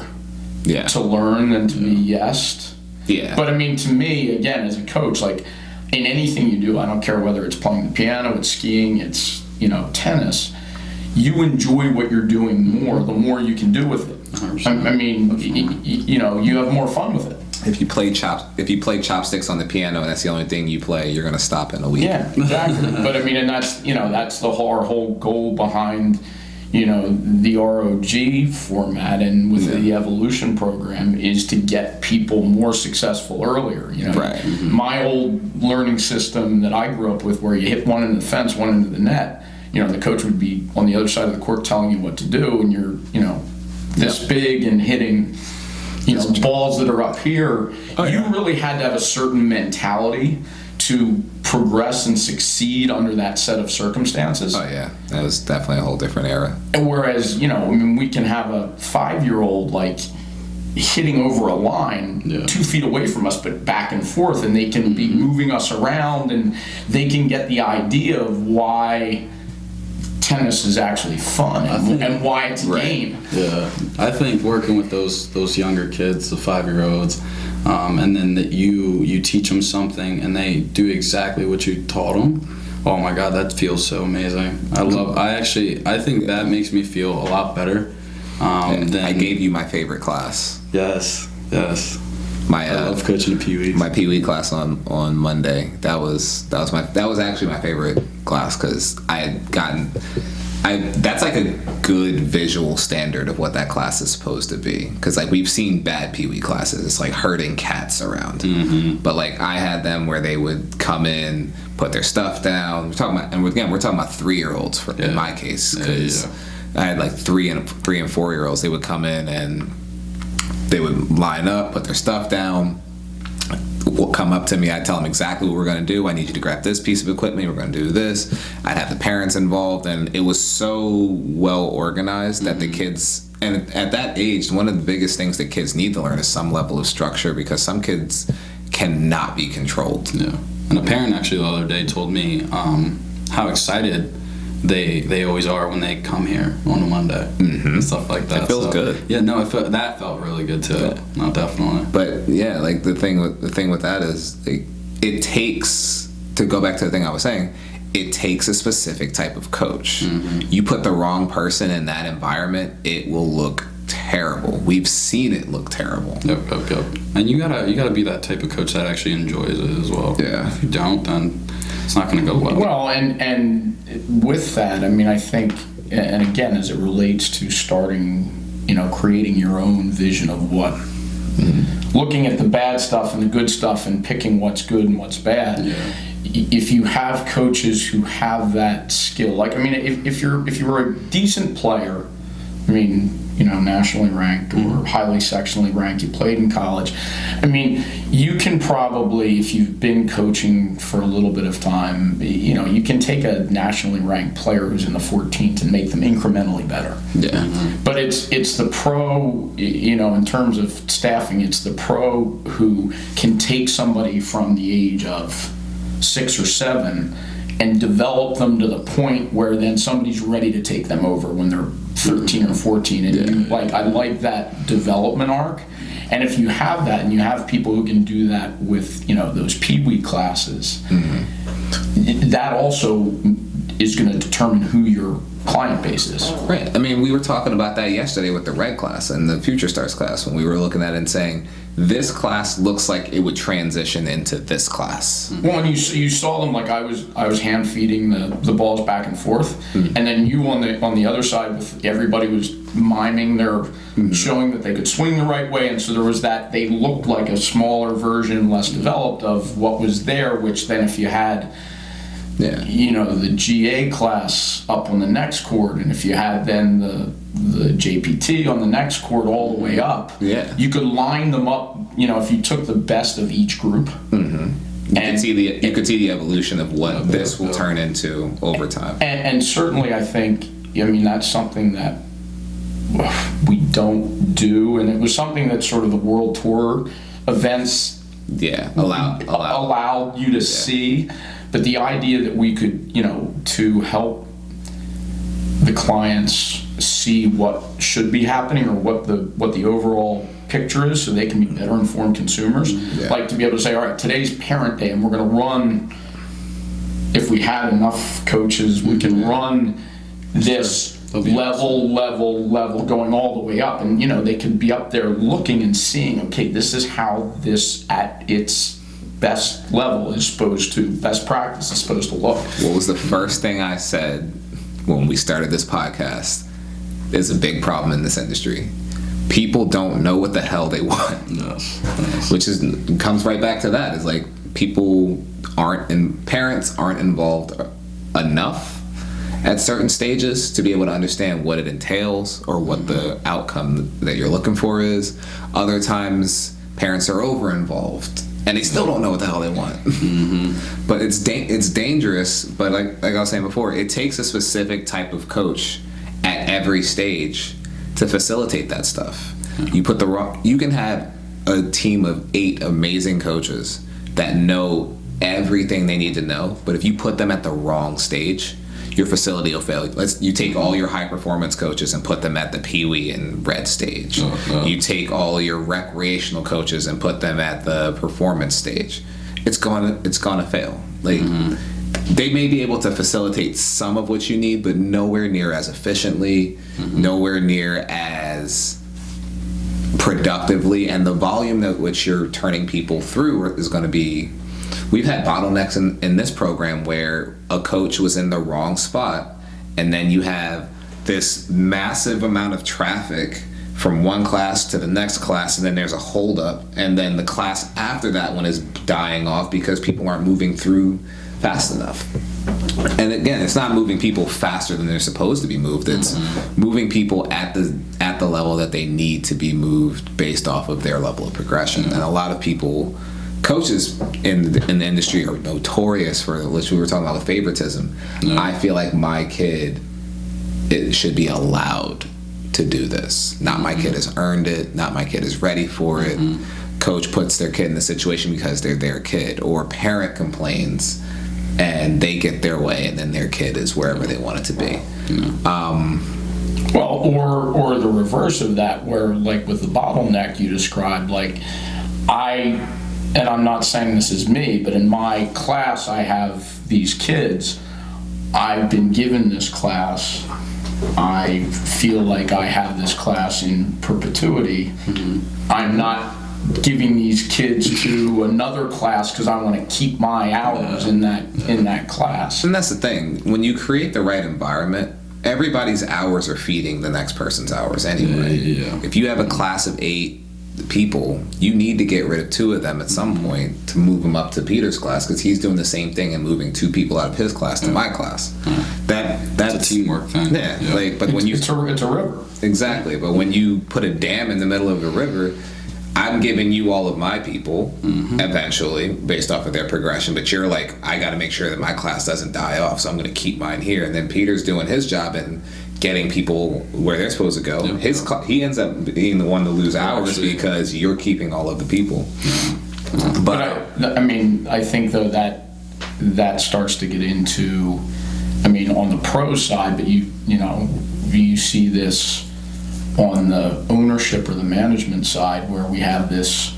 to learn than to be yesed. Yeah. But I mean, to me, again, as a coach, like, in anything you do, I don't care whether it's playing the piano, it's skiing, it's tennis, you enjoy what you're doing more the more you can do with it. I mean, you have more fun with it. If you play chopsticks on the piano and that's the only thing you play, you're gonna stop in a week. Yeah, exactly. But I mean, and that's the our whole goal behind the ROG format and with the evolution program is to get people more successful earlier. Right. My old learning system that I grew up with, where you hit one into the fence, one into the net, the coach would be on the other side of the court telling you what to do, and you're this big and hitting balls that are up here. You really had to have a certain mentality to progress and succeed under that set of circumstances. Oh yeah, that was definitely a whole different era. And whereas, we can have a 5-year-old hitting over a line 2 feet away from us, but back and forth, and they can be moving us around, and they can get the idea of why tennis is actually fun and why it's a game. Yeah, I think working with those younger kids, the 5-year-olds, and then that you teach them something and they do exactly what you taught them. Oh my God, that feels so amazing. I think that makes me feel a lot better. I gave you my favorite class. Yes. I love coaching Pee Wee. My Pee Wee class on Monday. That was actually my favorite class, because I had gotten. That's like a good visual standard of what that class is supposed to be. Because we've seen bad Pee Wee classes. It's like herding cats around. But I had them where they would come in, put their stuff down. We're talking about 3-year-olds in my case, because I had 3 and 4-year-olds. They would come in and they would line up, put their stuff down, will come up to me. I'd tell them exactly what we're going to do. I need you to grab this piece of equipment. We're going to do this. I'd have the parents involved, and it was so well organized that the kids, and at that age, one of the biggest things that kids need to learn is some level of structure, because some kids cannot be controlled. Yeah. And a parent actually the other day told me how excited they always are when they come here on a Monday and stuff like that. It feels good. Yeah, no, that felt really good too. Yeah. No, definitely. But yeah, the thing with that is it takes, to go back to the thing I was saying, it takes a specific type of coach. You put the wrong person in that environment, it will look terrible. We've seen it look terrible. Yep. And you gotta be that type of coach that actually enjoys it as well. Yeah. If you don't, then it's not going to go well. Well, and with that, I think, and again, as it relates to starting, creating your own vision of what, looking at the bad stuff and the good stuff and picking what's good and what's bad. Yeah. If you have coaches who have that skill, if you were a decent player, nationally ranked or highly sectionally ranked, you played in college, you can probably, if you've been coaching for a little bit of time, you can take a nationally ranked player who's in the 14th and make them incrementally better. Yeah. But it's the pro, in terms of staffing, it's the pro who can take somebody from the age of 6 or 7 and develop them to the point where then somebody's ready to take them over when they're 13 or 14, and I like that development arc. And if you have that, and you have people who can do that with those Pee Wee classes, that also is going to determine who your client base is. Right. We were talking about that yesterday with the Red class and the Future Stars class, when we were looking at it and saying, this class looks like it would transition into this class. Well, and you saw them, I was hand feeding the balls back and forth, and then you on the other side, with everybody was miming their showing that they could swing the right way, and so there was that, they looked like a smaller version, less developed of what was there, which then if you had the GA class up on the next court, and if you had then the JPT on the next court all the way up, you could line them up, if you took the best of each group. You could see the evolution of what this will turn into over time. And certainly I think, that's something that we don't do, and it was something that sort of the World Tour events allowed you to see. But the idea that we could, to help the clients see what should be happening or what the overall picture is, so they can be better informed consumers. To be able to say, all right, today's parent day, and we're going to run, if we had enough coaches, we can run this level going all the way up, and they could be up there looking and seeing, okay, this is how this at its best level is supposed to, best practice is supposed to look. What was the first thing I said when we started this podcast? is a big problem in this industry. People don't know what the hell they want. Yes. Which comes right back to that. Is like people parents aren't involved enough at certain stages to be able to understand what it entails or what the outcome that you're looking for is. Other times parents are over involved and they still don't know what the hell they want. But it's dangerous. But like I was saying before, it takes a specific type of coach at every stage to facilitate that stuff. You can have a team of 8 amazing coaches that know everything they need to know, but if you put them at the wrong stage, your facility will fail. You take all your high performance coaches and put them at the peewee and red stage. You take all your recreational coaches and put them at the performance stage. It's gonna fail. Like they may be able to facilitate some of what you need, but nowhere near as efficiently, nowhere near as productively, and the volume at which you're turning people through is going to be. We've had bottlenecks in this program where a coach was in the wrong spot, and then you have this massive amount of traffic from one class to the next class, and then there's a holdup, and then the class after that one is dying off because people aren't moving through fast enough. And again, it's not moving people faster than they're supposed to be moved. It's moving people at the level that they need to be moved based off of their level of progression. And a lot of coaches in the industry are notorious for, which we were talking about with favoritism. I feel like my kid, it should be allowed to do this. Not my kid has earned it. Not my kid is ready for it. Coach puts their kid in the situation because they're their kid, or parent complains and they get their way, and then their kid is wherever they want it to be. Well, or the reverse of that, where like with the bottleneck you described, like and I'm not saying this is me, but in my class I have these kids. I've been given this class. I feel like I have this class in perpetuity. I'm not giving these kids to another class because I want to keep my hours in that class. And that's the thing. When you create the right environment, everybody's hours are feeding the next person's hours anyway. If you have a class of 8 people, you need to get rid of 2 of them at some point to move them up to Peter's class, because he's doing the same thing and moving 2 people out of his class to my class. That's a teamwork thing. But when it's a river. Exactly. But when you put a dam in the middle of the river, I'm giving you all of my people eventually based off of their progression, but you're like, I got to make sure that my class doesn't die off, so I'm going to keep mine here. And then Peter's doing his job and getting people where they're supposed to go. He ends up being the one to lose hours because you're keeping all of the people. But I think though that starts to get into, on the pro side, but you see this on the ownership or the management side, where we have this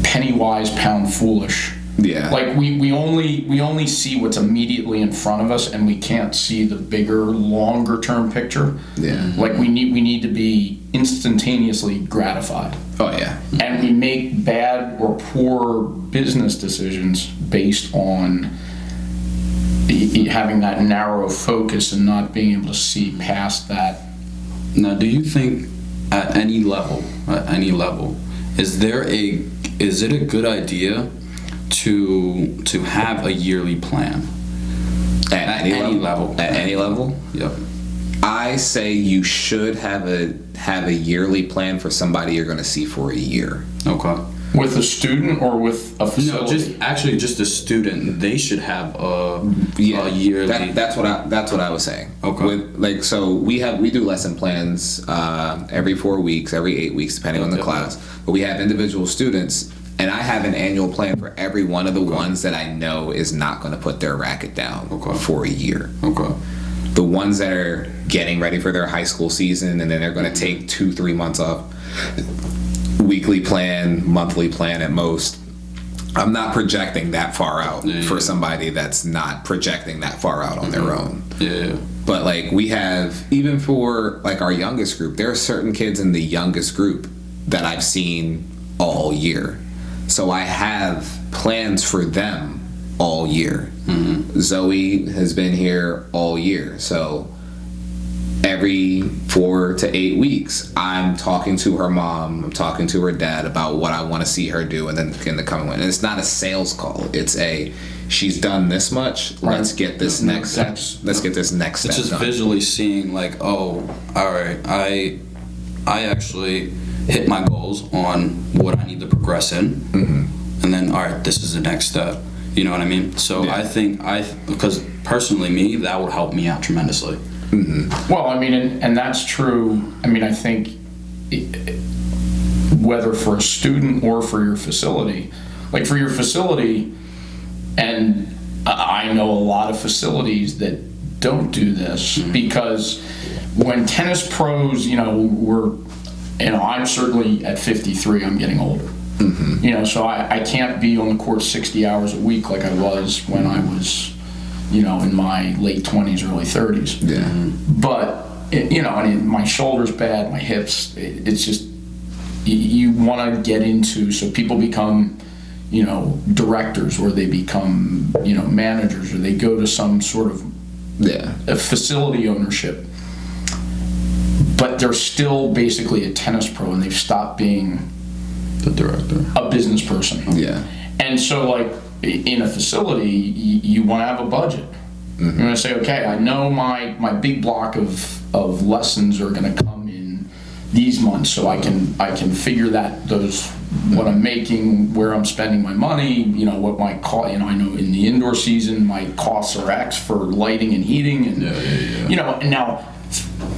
penny wise, pound foolish. Like we only see what's immediately in front of us, and we can't see the bigger, longer term picture. Like we need to be instantaneously gratified. And we make bad or poor business decisions based on having that narrow focus and not being able to see past that. Now, do you think at any level, is it a good idea to have a yearly plan? At any level? At any level? Yep. I say you should have a yearly plan for somebody you're going to see for a year. Okay. With a student or with a facility? No, just a student. They should have a yearly. That's what I was saying. Okay. We do lesson plans every 4 weeks, every 8 weeks, depending on the class. But we have individual students, and I have an annual plan for every one of the ones that I know is not going to put their racket down for a year. Okay. The ones that are getting ready for their high school season, and then they're going to take 2-3 months off. Weekly plan, monthly plan at most. I'm not projecting that far out for somebody that's not projecting that far out on their own. But like we have, even for like our youngest group, there are certain kids in the youngest group that I've seen all year. So I have plans for them all year. Zoe has been here all year. So every 4 to 8 weeks, I'm talking to her mom, I'm talking to her dad about what I want to see her do, and then in the coming one. And it's not a sales call. It's she's done this much. Right. Let's get this next step. Let's get this next step. It's just done. visually seeing like, oh, all right, I actually hit my goals on what I need to progress in, and then all right, this is the next step. You know what I mean? So Yeah. I think because personally me, that would help me out tremendously. Well, I mean, and that's true. I mean, I think whether for a student or for your facility, like for your facility, and I know a lot of facilities that don't do this because when tennis pros, I'm certainly at 53, I'm getting older. So I can't be on the court 60 hours a week like I was when I was, in my late 20s, early 30s. Yeah. But, my shoulder's bad, my hips, it's just, you want to get into, so people become, directors, or they become, managers, or they go to some sort of a facility ownership. But they're still basically a tennis pro, and they've stopped being The director. a business person. Yeah. And so, like, in a facility, you want to have a budget. You want to say, okay, I know my big block of lessons are going to come in these months, so I can figure what I'm making, where I'm spending my money, what my cost. I know in the indoor season my costs are X for lighting and heating, and and now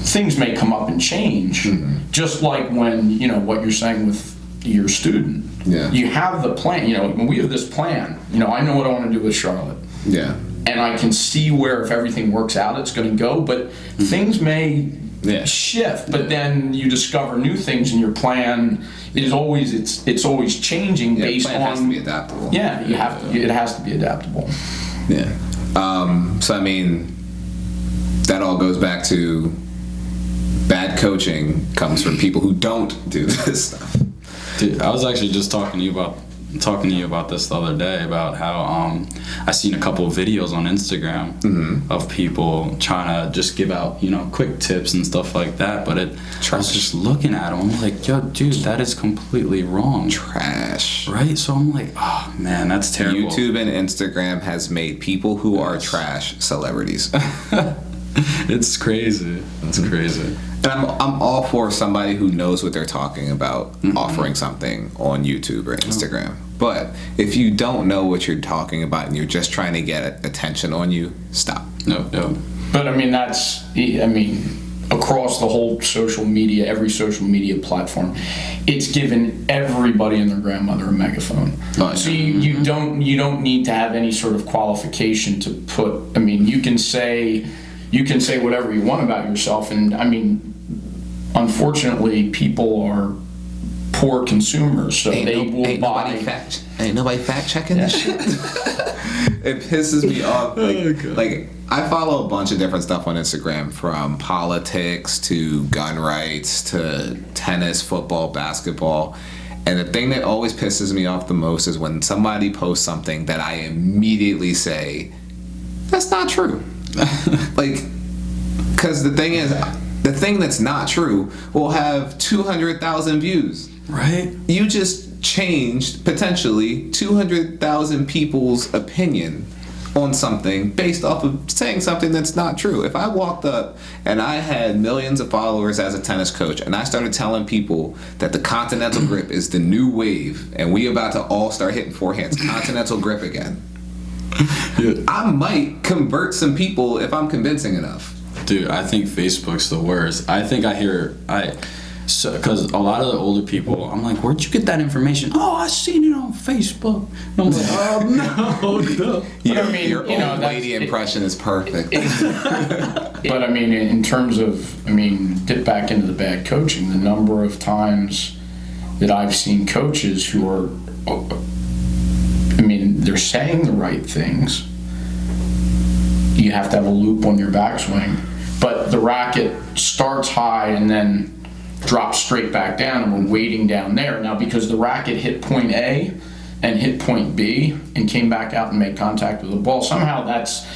things may come up and change, just like when what you're saying with your student. Yeah. You have the plan. When we have this plan, I know what I want to do with Charlotte. Yeah. And I can see where, if everything works out, it's going to go. But things may shift. But then you discover new things, and your plan is always it's always changing based plan on. has to be adaptable. Yeah, it has to be adaptable. Yeah. So I mean, that all goes back to bad coaching comes from people who don't do this stuff. Dude, I was actually just talking to you about this the other day, about how I seen a couple of videos on Instagram of people trying to just give out quick tips and stuff like that, but I was just looking at them, I'm like, yo, dude, that is completely wrong. Trash. Right? So I'm like, oh man, that's terrible. YouTube and Instagram has made people who are trash celebrities. It's crazy. It's crazy. And I'm all for somebody who knows what they're talking about offering something on YouTube or Instagram. But if you don't know what you're talking about and you're just trying to get attention on you, stop. No. But across the whole social media, every social media platform, it's given everybody and their grandmother a megaphone. Oh, yeah. So you don't need to have any sort of qualification to put. You can say whatever you want about yourself, and unfortunately, people are poor consumers, so they will buy. Ain't nobody fact checking this shit. It pisses me off. Like I follow a bunch of different stuff on Instagram, from politics to gun rights to tennis, football, basketball. And the thing that always pisses me off the most is when somebody posts something that I immediately say, that's not true. Because the thing is, the thing that's not true will have 200,000 views. Right? You just changed potentially 200,000 people's opinion on something based off of saying something that's not true. If I walked up and I had millions of followers as a tennis coach, and I started telling people that the continental grip is the new wave and we about to all start hitting forehands, continental grip again, I might convert some people if I'm convincing enough. Dude, I think Facebook's the worst. Because a lot of the older people, I'm like, where'd you get that information? Oh, I seen it on Facebook. And I'm like, oh no. Your old lady impression is perfect. But in terms of, get back into the bad coaching, the number of times that I've seen coaches who are, they're saying the right things. You have to have a loop on your backswing, but the racket starts high and then drops straight back down, and we're waiting down there. Now, because the racket hit point A and hit point B and came back out and made contact with the ball, somehow that's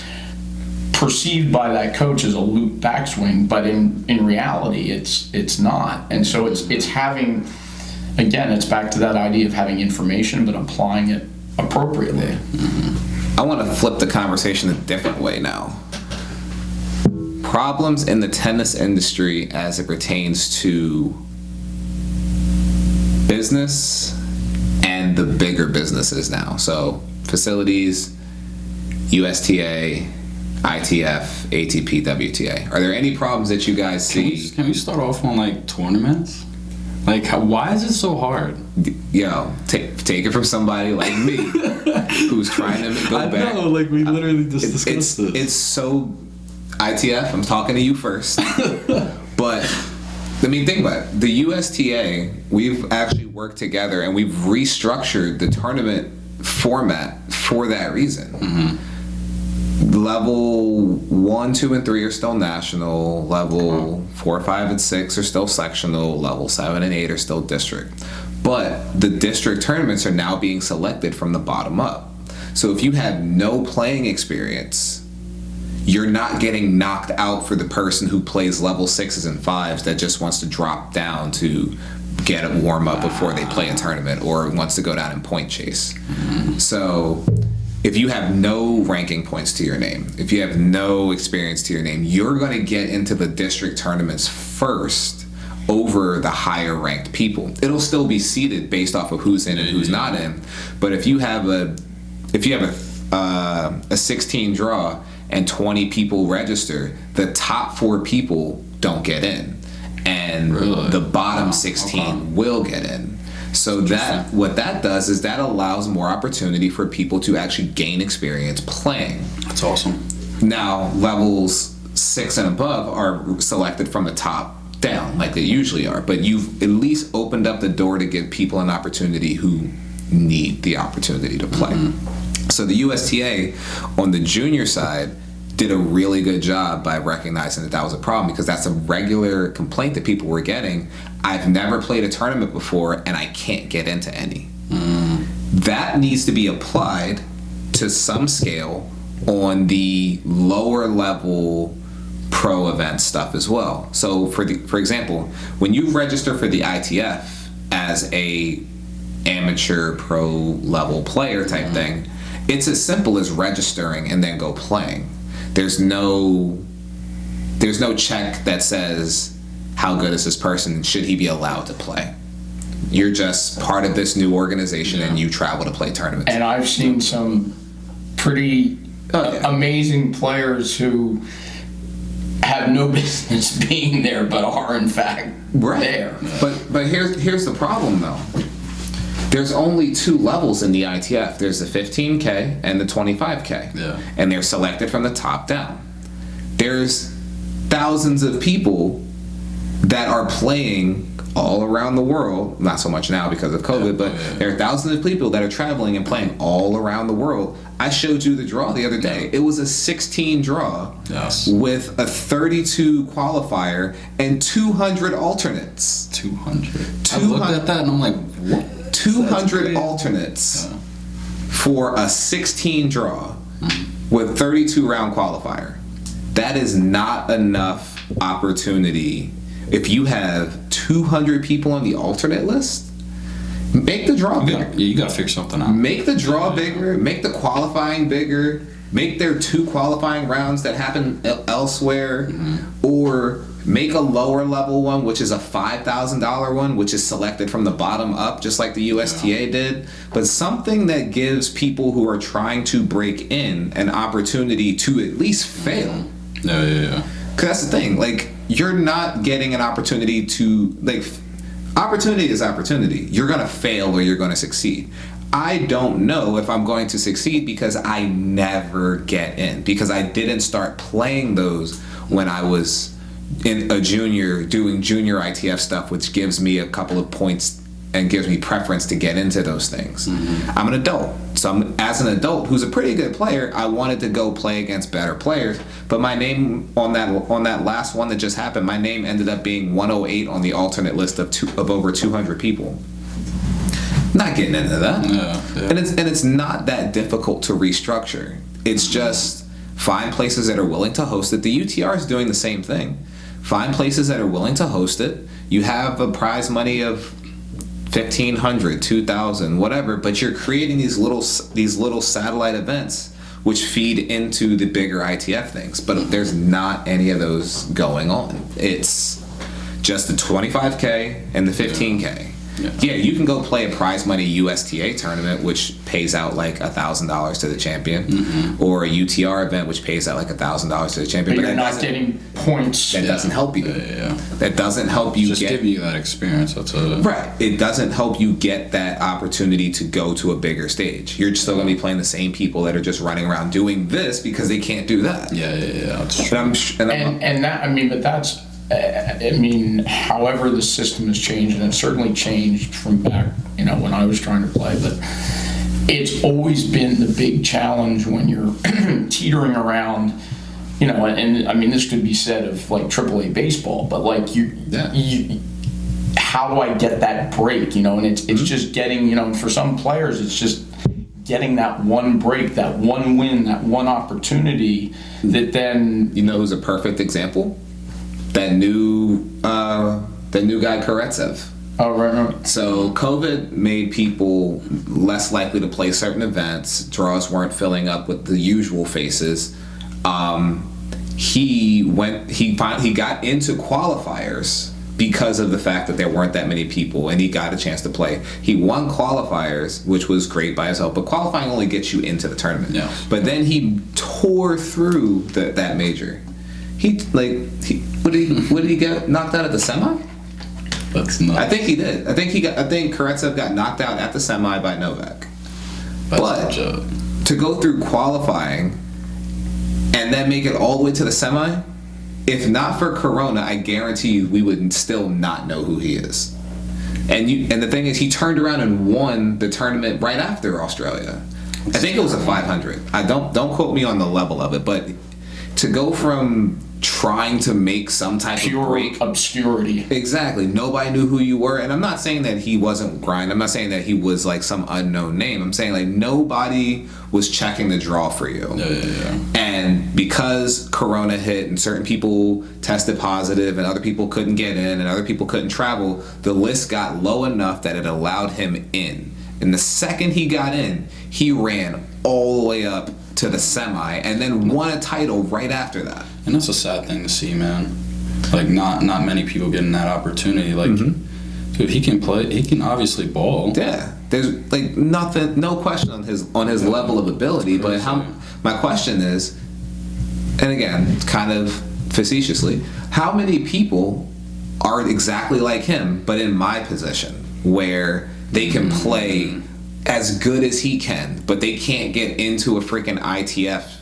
perceived by that coach as a loop backswing, but in reality, it's not. And so it's having, again, it's back to that idea of having information, but applying it appropriately. I want to flip the conversation a different way now. Problems in the tennis industry as it pertains to business and the bigger businesses now. So facilities, USTA, ITF, ATP, WTA. Are there any problems that you guys see? Can we start off on like tournaments? Like, why is it so hard? Yo, take it from somebody like me who's trying to go back. I know, like we literally just discussed this. It's so ITF. I'm talking to you first, but I mean, think about it. The USTA. We've actually worked together and we've restructured the tournament format for that reason. Level 1, 2, and 3 are still national. Level 4, 5, and 6 are still sectional. Level 7 and 8 are still district. But the district tournaments are now being selected from the bottom up. So if you have no playing experience, you're not getting knocked out for the person who plays level 6s and 5s that just wants to drop down to get a warm up before they play a tournament or wants to go down and point chase. So if you have no ranking points to your name, if you have no experience to your name, you're going to get into the district tournaments first over the higher ranked people. It'll still be seeded based off of who's in and who's not in. But if you have a 16 draw and 20 people register, the top 4 people don't get in, and the bottom 16 will get in. So that what that does is that allows more opportunity for people to actually gain experience playing. That's awesome. Now levels 6 and above are selected from the top down like they usually are, but you've at least opened up the door to give people an opportunity who need the opportunity to play. So the USTA on the junior side did a really good job by recognizing that was a problem, because that's a regular complaint that people were getting. I've never played a tournament before and I can't get into any. That needs to be applied to some scale on the lower level pro event stuff as well. So for example, when you register for the ITF as a amateur pro level player type thing, it's as simple as registering and then go playing. There's no check that says how good is this person, should he be allowed to play. You're just part of this new organization and you travel to play tournaments. And I've seen some pretty amazing players who have no business being there but are in fact there. But here's the problem though. There's only 2 levels in the ITF. There's the 15K and the 25K. Yeah. And they're selected from the top down. There's thousands of people that are playing all around the world. Not so much now because of COVID, but there are thousands of people that are traveling and playing all around the world. I showed you the draw the other day. It was a 16 draw with a 32 qualifier and 200 alternates. 200. I looked at that and I'm like, what? 200 alternates for a 16 draw with 32 round qualifier. That is not enough opportunity. If you have 200 people on the alternate list, make the draw bigger. You gotta figure something out. Make the draw bigger, make the qualifying bigger, make there 2 qualifying rounds that happen elsewhere, or make a lower level one, which is a $5,000 one, which is selected from the bottom up, just like the USTA did. But something that gives people who are trying to break in an opportunity to at least fail. Yeah. Because that's the thing. Like, you're not getting an opportunity to, like, opportunity is opportunity. You're going to fail or you're going to succeed. I don't know if I'm going to succeed because I never get in. Because I didn't start playing those when I was in a junior, doing junior ITF stuff, which gives me a couple of points and gives me preference to get into those things. I'm an adult, so as an adult who's a pretty good player, I wanted to go play against better players, but my name on that last one that just happened, my name ended up being 108 on the alternate list of over 200 people. Not getting into that. And it's not that difficult to restructure. It's just Find places that are willing to host it. The UTR is doing the same thing. Find places that are willing to host it. You have a prize money of $1,500, $2,000, whatever, but you're creating these little satellite events which feed into the bigger ITF things. But there's not any of those going on. It's just the 25K and the 15K. Yeah, you can go play a prize money USTA tournament, which pays out like $1,000 to the champion, or a UTR event, which pays out like $1,000 to the champion. But you're not getting points. That doesn't help you. That doesn't help you just give you that experience. That's right. It doesn't help you get that opportunity to go to a bigger stage. You're still going to be playing the same people that are just running around doing this because they can't do that. Yeah. That's true. But that's. However the system has changed, and it's certainly changed from back, when I was trying to play, but it's always been the big challenge when you're teetering around, and this could be said of like AAA baseball, but like how do I get that break, and it's just getting, for some players, it's just getting that one break, that one win, that one opportunity that then... who's a perfect example? That new guy Karetsev. Oh, right. So COVID made people less likely to play certain events. Draws weren't filling up with the usual faces. He got into qualifiers because of the fact that there weren't that many people, and he got a chance to play. He won qualifiers, which was great by himself, but qualifying only gets you into the tournament. Yeah. But then he tore through that major. What did he get knocked out at the semi? That's nuts. I think he did. I think Karetsev got knocked out at the semi by Novak. But to go through qualifying and then make it all the way to the semi, if not for Corona, I guarantee you we would still not know who he is. And the thing is, he turned around and won the tournament right after Australia. I think it was a 500. I don't quote me on the level of it, but to go from trying to make some type of break, obscurity. Exactly. Nobody knew who you were, and I'm not saying that he wasn't grind. I'm not saying that he was like some unknown name. I'm saying like nobody was checking the draw for you. Yeah. And because Corona hit and certain people tested positive and other people couldn't get in and other people couldn't travel, the list got low enough that it allowed him in. And the second he got in, he ran all the way up to the semi and then won a title right after that. And that's a sad thing to see, man. Like not many people getting that opportunity. Like, dude, he can play. He can obviously ball. Yeah, there's like nothing, no question on his level of ability. But my question is, and again, kind of facetiously, how many people are exactly like him, but in my position, where they can play as good as he can, but they can't get into a freaking ITF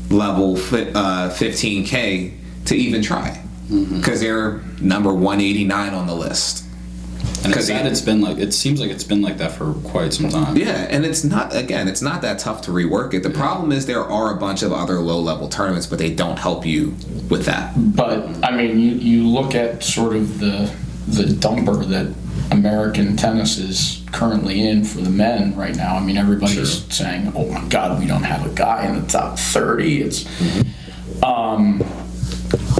level 15K to even try because they're number 189 on the list. And it's sad it seems like it's been like that for quite some time. Yeah, and it's not that tough to rework it. The problem is there are a bunch of other low-level tournaments, but they don't help you with that. But you look at sort of the dumper that American tennis is currently in for the men right now. Everybody's saying, "Oh my God, we don't have a guy in the top 30." It's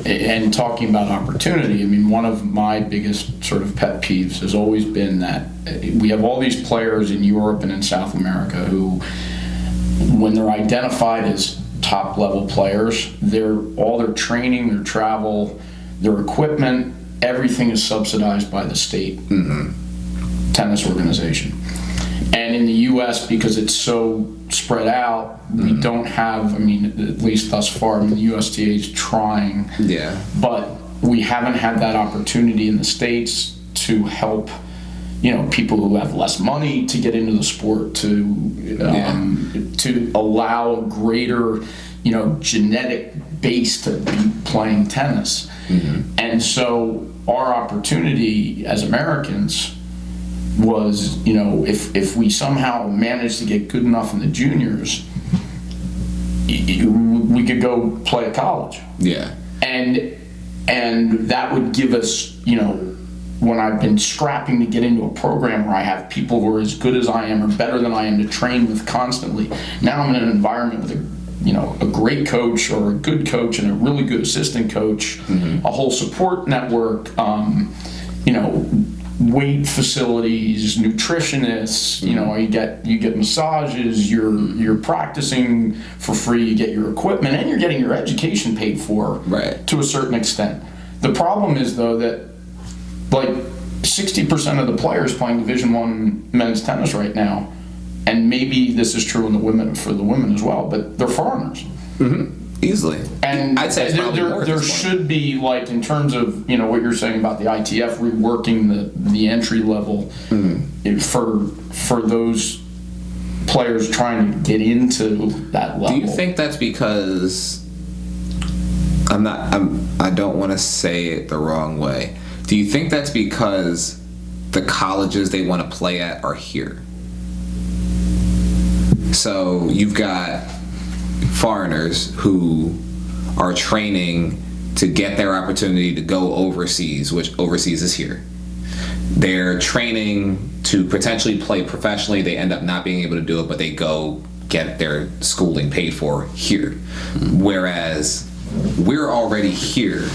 and talking about opportunity. One of my biggest sort of pet peeves has always been that we have all these players in Europe and in South America who, when they're identified as top level players, all their training, their travel, their equipment, everything is subsidized by the state tennis organization. And in the U.S., because it's so spread out, we don't have, at least thus far, the USTA is trying. Yeah. But we haven't had that opportunity in the States to help, people who have less money to get into the sport, to allow a greater, genetic base to be playing tennis. And so our opportunity as Americans was, if we somehow managed to get good enough in the juniors, we could go play at college. Yeah. And that would give us, when I've been scrapping to get into a program where I have people who are as good as I am or better than I am to train with constantly, now I'm in an environment with a great coach or a good coach and a really good assistant coach, a whole support network, weight facilities, nutritionists, you get massages, you're practicing for free, you get your equipment, and you're getting your education paid for to a certain extent. The problem is, though, that like 60% of the players playing Division I men's tennis right now, and maybe this is true for the women as well, but they're foreigners. Easily. And I'd say there should be, like, in terms of what you're saying about the ITF reworking the entry level for those players trying to get into that level. Do you think that's because I don't want to say it the wrong way. Do you think that's because the colleges they want to play at are here? So you've got foreigners who are training to get their opportunity to go overseas, which overseas is here. They're training to potentially play professionally. They end up not being able to do it, but they go get their schooling paid for here. Whereas we're already here,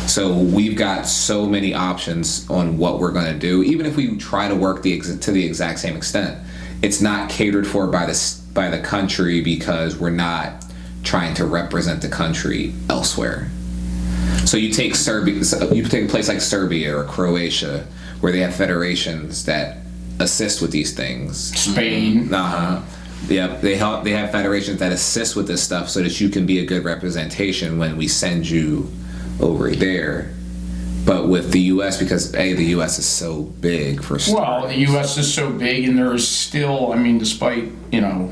so we've got so many options on what we're going to do. Even if we try to work to the exact same extent, it's not catered for by the country because we're not trying to represent the country elsewhere. So you take Serbia, you take a place like Serbia or Croatia, where they have federations that assist with these things. Spain. Yeah, they have federations that assist with this stuff so that you can be a good representation when we send you over there. But with the U.S., because the U.S. is so big for starters. Well, the U.S. is so big, and there is still, despite the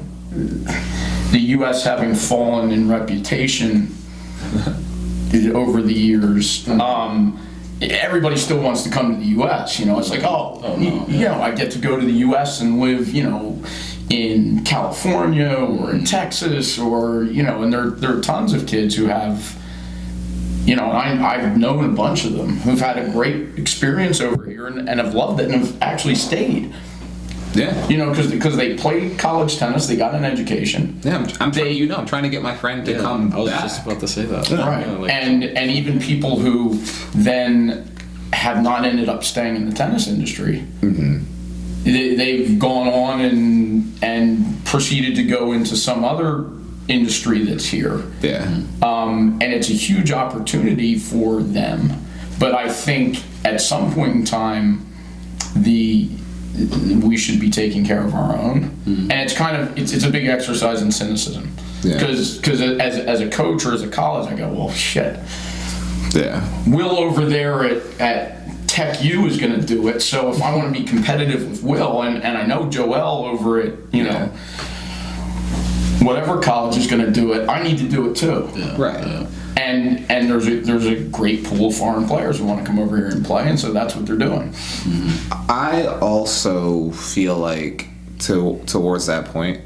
U.S. having fallen in reputation over the years, everybody still wants to come to the U.S. It's like, I get to go to the U.S. and live, in California or in Texas or, and there are tons of kids who have, I've known a bunch of them who've had a great experience over here and have loved it and have actually stayed. Yeah. Because they played college tennis, they got an education. Yeah, I'm trying to get my friend to come back. I was just about to say that. Right. And even people who then have not ended up staying in the tennis industry. They've gone on and proceeded to go into some other industry that's here. Yeah. And it's a huge opportunity for them. But I think at some point in time, we should be taking care of our own. And it's it's a big exercise in cynicism. Because as a coach or as a college, I go, well, shit. Yeah. Will over there at Tech U is going to do it, so if I want to be competitive with Will, and I know Joel over at, whatever college is going to do it, I need to do it too. Yeah. Right. Yeah. And there's a great pool of foreign players who want to come over here and play, and so that's what they're doing. I also feel like towards that point,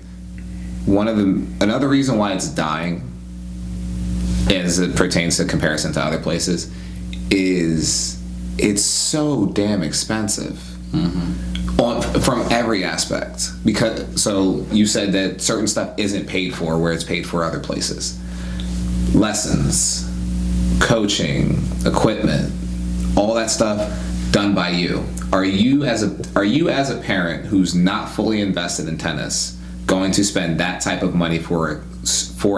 another reason why it's dying, as it pertains to comparison to other places, is it's so damn expensive from every aspect. So you said that certain stuff isn't paid for where it's paid for other places. Lessons, coaching, equipment, all that stuff done by you. Are you as a parent who's not fully invested in tennis going to spend that type of money for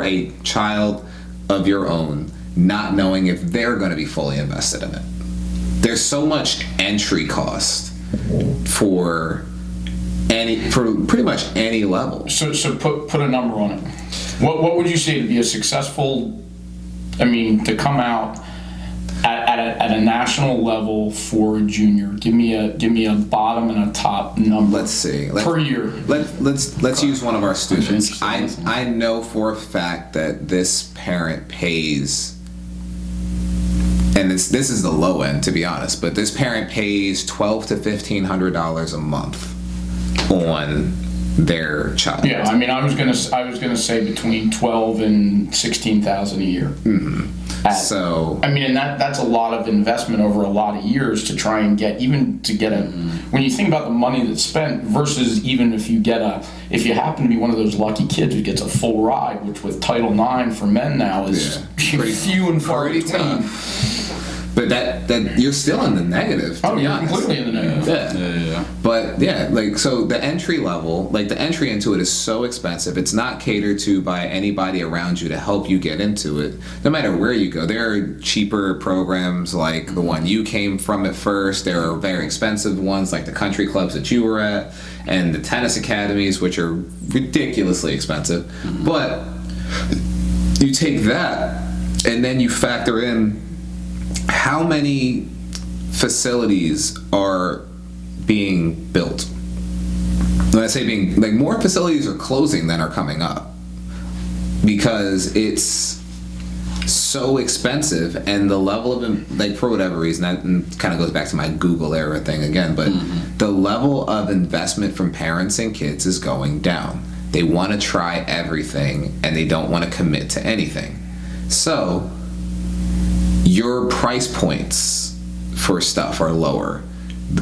a child of your own, not knowing if they're going to be fully invested in it? There's so much entry cost for pretty much any level. So put a number on it. What would you say to be a successful? To come out at a national level for a junior. Give me a bottom and a top number. Let's see. Per year. Let's use one of our students. I know for a fact that this parent pays. And this is the low end, to be honest, but this parent pays $1,200 to $1,500 a month on their child. Yeah, I was gonna say between $12,000 and $16,000 a year. So I mean, and that's a lot of investment over a lot of years to try and get when you think about the money that's spent versus even if you happen to be one of those lucky kids who gets a full ride, which with Title IX for men now is few and far between. But that you're still in the negative. To be honest. Completely in the negative. Yeah. But so the entry level, the entry into it is so expensive. It's not catered to by anybody around you to help you get into it. No matter where you go, there are cheaper programs like the one you came from at first. There are very expensive ones like the country clubs that you were at, and the tennis academies, which are ridiculously expensive. Mm-hmm. But you take that, and then you factor in how many facilities are being built. When I say more facilities are closing than are coming up because it's so expensive, and the level of for whatever reason, that kind of goes back to my Google era thing again, but the level of investment from parents and kids is going down. They want to try everything and they don't want to commit to anything. So your price points for stuff are lower,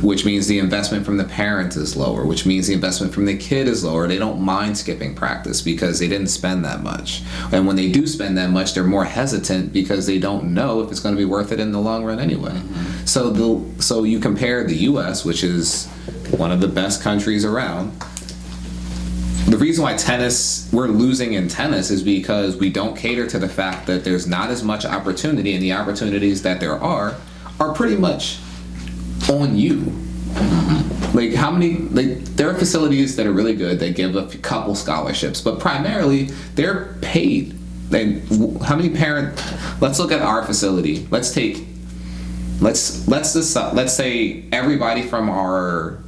which means the investment from the parent is lower, which means the investment from the kid is lower. They don't mind skipping practice because they didn't spend that much. And when they do spend that much, they're more hesitant because they don't know if it's going to be worth it in the long run anyway. Mm-hmm. So you compare the US, which is one of the best countries around. The reason why we're losing in tennis is because we don't cater to the fact that there's not as much opportunity, and the opportunities that there are pretty much on you. There are facilities that are really good. They give a couple scholarships, but primarily they're paid. How many parents? Let's look at our facility. Let's say everybody from our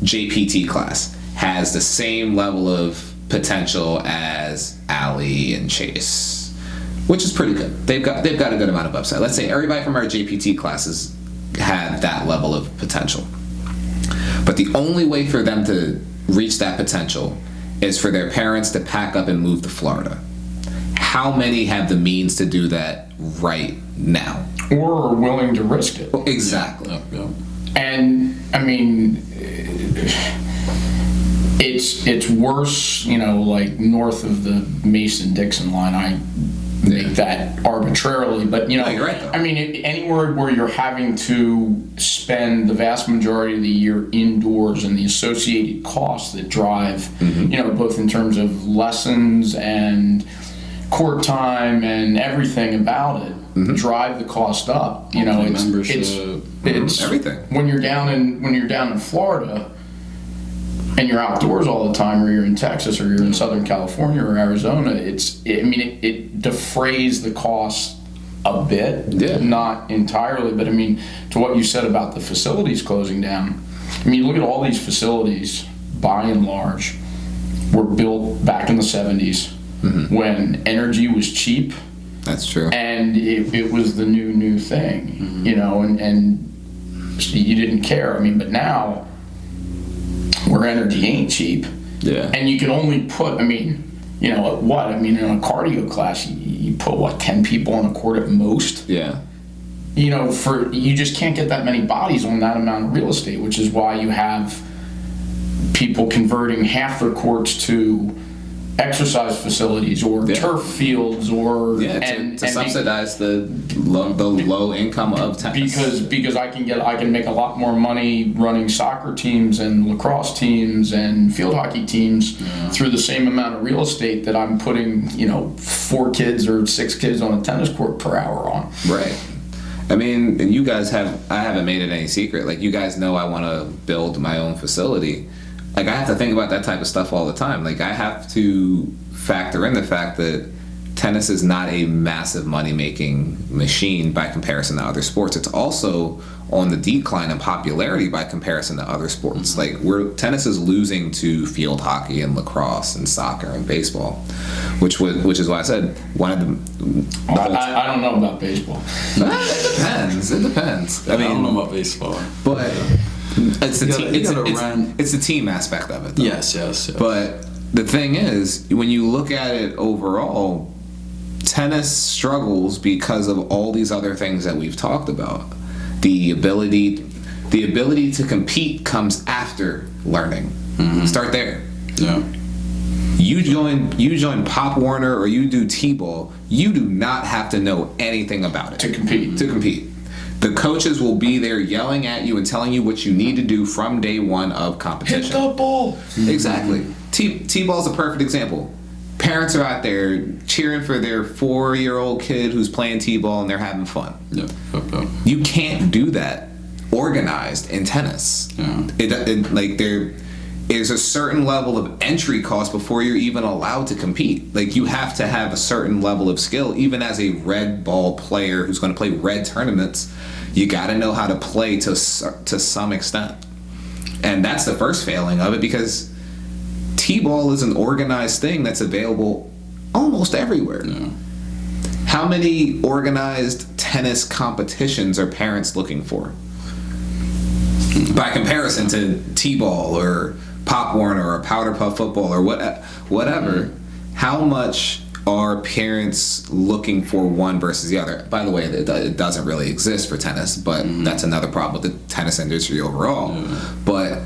JPT class has the same level of potential as Allie and Chase, which is pretty good. They've got a good amount of upside. Let's say everybody from our JPT classes had that level of potential. But the only way for them to reach that potential is for their parents to pack up and move to Florida. How many have the means to do that right now? Or are willing to risk it. Exactly. Yeah. And, I mean, it's worse, north of the Mason-Dixon line. I make that arbitrarily, but you're right, though. I mean, anywhere where you're having to spend the vast majority of the year indoors and the associated costs that drive, both in terms of lessons and court time and everything about it, drive the cost up. It's everything. When you're down in Florida and you're outdoors all the time, or you're in Texas, or you're in Southern California or Arizona, it defrays the cost a bit, not entirely, but to what you said about the facilities closing down, look at all these facilities, by and large, were built back in the 70s when energy was cheap. That's true. And it was the new thing, and you didn't care. But now, where energy ain't cheap, and you can only put, in a cardio class, you put 10 people on a court at most. Yeah. You just can't get that many bodies on that amount of real estate, which is why you have people converting half their courts to exercise facilities or turf fields or to subsidize the low income of tennis. Because I can make a lot more money running soccer teams and lacrosse teams and field hockey teams through the same amount of real estate that I'm putting 4 kids or 6 kids on a tennis court per hour on. Right. You guys I haven't made it any secret. You guys know I want to build my own facility. I have to think about that type of stuff all the time. I have to factor in the fact that tennis is not a massive money-making machine by comparison to other sports. It's also on the decline in popularity by comparison to other sports. Tennis is losing to field hockey and lacrosse and soccer and baseball, which is why I said one of the. I don't know about baseball. It depends. I don't know about baseball, but. It's the team aspect of it, though. Yes. But the thing is, when you look at it overall, tennis struggles because of all these other things that we've talked about. The ability to compete comes after learning. Start there. Yeah. You join Pop Warner or you do T-ball, you do not have to know anything about it. To compete. The coaches will be there yelling at you and telling you what you need to do from day one of competition. Hit the ball. Exactly. T-ball's a perfect example. Parents are out there cheering for their 4-year-old kid who's playing T-ball and they're having fun. Yeah. You can't do that organized in tennis. Yeah. There is a certain level of entry cost before you're even allowed to compete. Like, you have to have a certain level of skill. Even as a red ball player who's going to play red tournaments, you got to know how to play to some extent. And that's the first failing of it, because T-ball is an organized thing that's available almost everywhere. Yeah. How many organized tennis competitions are parents looking for? By comparison to T-ball or Pop Warner or Powder Puff football or whatever, how much are parents looking for one versus the other? By the way, it doesn't really exist for tennis, but that's another problem with the tennis industry overall. But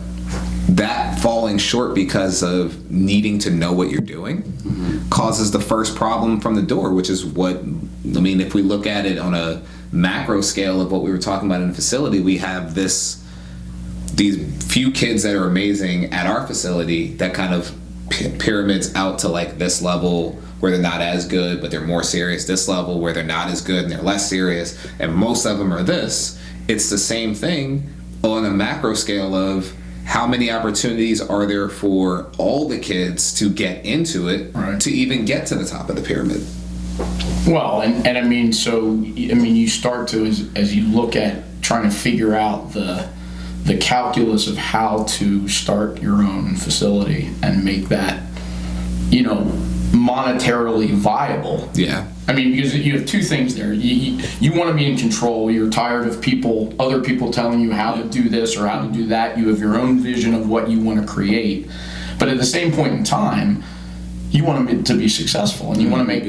that falling short because of needing to know what you're doing causes the first problem from the door, which is if we look at it on a macro scale of what we were talking about in the facility, we have these few kids that are amazing at our facility that kind of pyramids out to like this level where they're not as good but they're more serious, this level where they're not as good and they're less serious, and most of them are this. It's the same thing on a macro scale of how many opportunities are there for all the kids to get into it, right, to even get to the top of the pyramid. Well, you start to, as you look at trying to figure out the calculus of how to start your own facility and make that, monetarily viable. Yeah. Because you have two things there. You want to be in control. You're tired of other people telling you how to do this or how to do that. You have your own vision of what you want to create. But at the same point in time, you want it to be successful and you want to make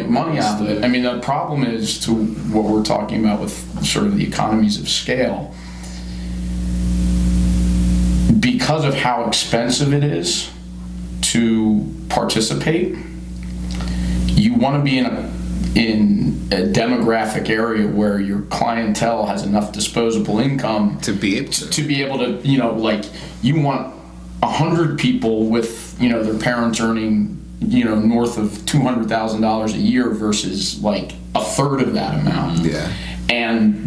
money out of it. The problem is, to what we're talking about with sort of the economies of scale, because of how expensive it is to participate, you want to be in a demographic area where your clientele has enough disposable income to be able to you want 100 people with their parents earning north of $200,000 a year versus like a third of that amount. Yeah.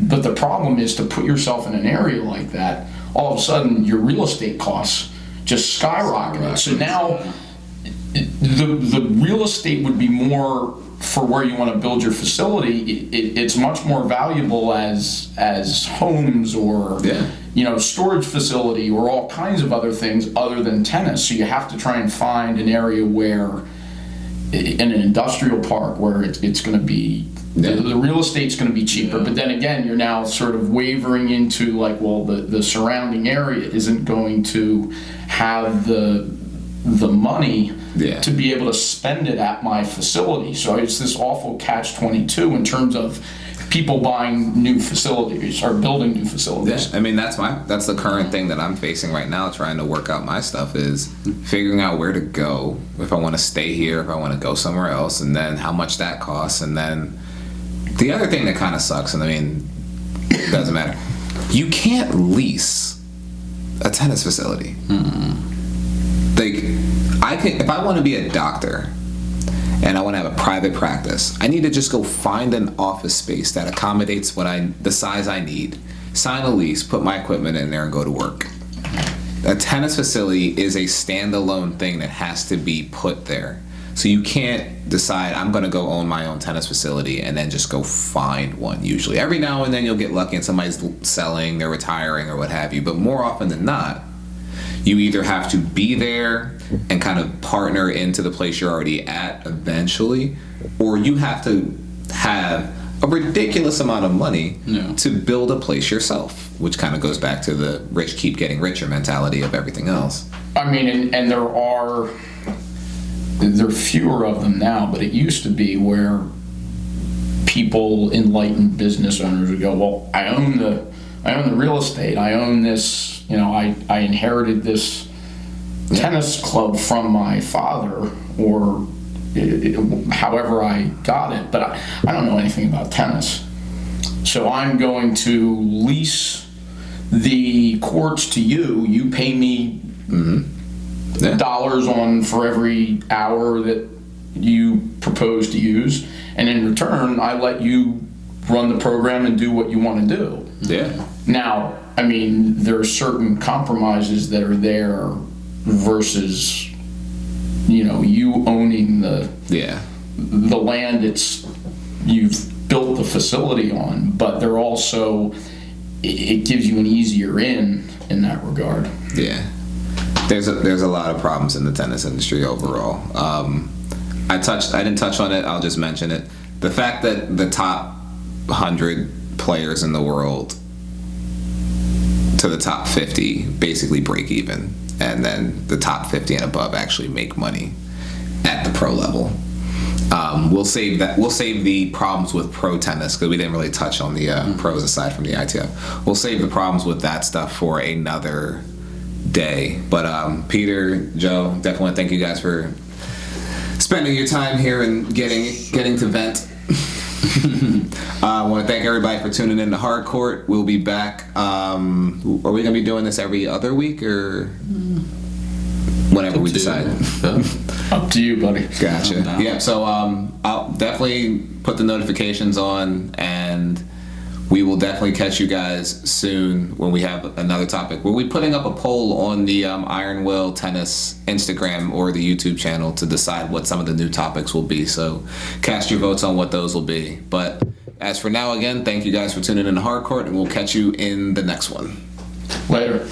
But the problem is to put yourself in an area like that, all of a sudden your real estate costs just skyrocket. So now the real estate would be more for where you want to build your facility. It's much more valuable as homes or storage facility or all kinds of other things other than tennis. So you have to try and find an area where, in an industrial park, where it's going to be the real estate's going to be cheaper. But then again, you're now sort of wavering into the surrounding area isn't going to have the money to be able to spend it at my facility. So it's this awful catch-22 in terms of people buying new facilities or building new facilities. Yeah. That's the current thing that I'm facing right now, trying to work out my stuff, is figuring out where to go, if I want to stay here, if I want to go somewhere else, and then how much that costs. And then the other thing that kind of sucks, it doesn't matter, you can't lease a tennis facility. If I want to be a doctor and I want to have a private practice, I need to just go find an office space that accommodates the size I need, sign a lease, put my equipment in there, and go to work. A tennis facility is a standalone thing that has to be put there. So you can't decide, I'm going to go own my own tennis facility and then just go find one. Usually, every now and then you'll get lucky and somebody's selling, they're retiring or what have you. But more often than not, you either have to be there and kind of partner into the place you're already at eventually, or you have to have a ridiculous amount of money to build a place yourself, which kind of goes back to the rich keep getting richer mentality of everything else. And there are fewer of them now, but it used to be where people, enlightened business owners, would go, well, I own the real estate, I own this, I inherited this tennis club from my father, or however I got it, but I don't know anything about tennis. So I'm going to lease the courts to you. You pay me dollars for every hour that you propose to use, and in return, I let you run the program and do what you want to do. Yeah. Now, I mean, there are certain compromises that are there versus, you owning the land you've built the facility on, but they're also, it gives you an easier in that regard. Yeah. There's a lot of problems in the tennis industry overall. I didn't touch on it, I'll just mention it. The fact that the top 100 players in the world to the top 50 basically break even, and then the top 50 and above actually make money at the pro level. We'll save the problems with pro tennis, because we didn't really touch on the pros aside from the ITF. We'll save the problems with that stuff for another day. But Peter, Joe, definitely want to thank you guys for spending your time here and getting to vent. I want to thank everybody for tuning in to HARDCOURT. We'll be back. Are we going to be doing this every other week, or whenever we decide? Up to you, buddy. Gotcha. Yeah, so I'll definitely put the notifications on, and we will definitely catch you guys soon when we have another topic. We'll be putting up a poll on the Iron Will Tennis Instagram or the YouTube channel to decide what some of the new topics will be. So cast your votes on what those will be. But as for now, again, thank you guys for tuning in to HARDCOURT, and we'll catch you in the next one. Later.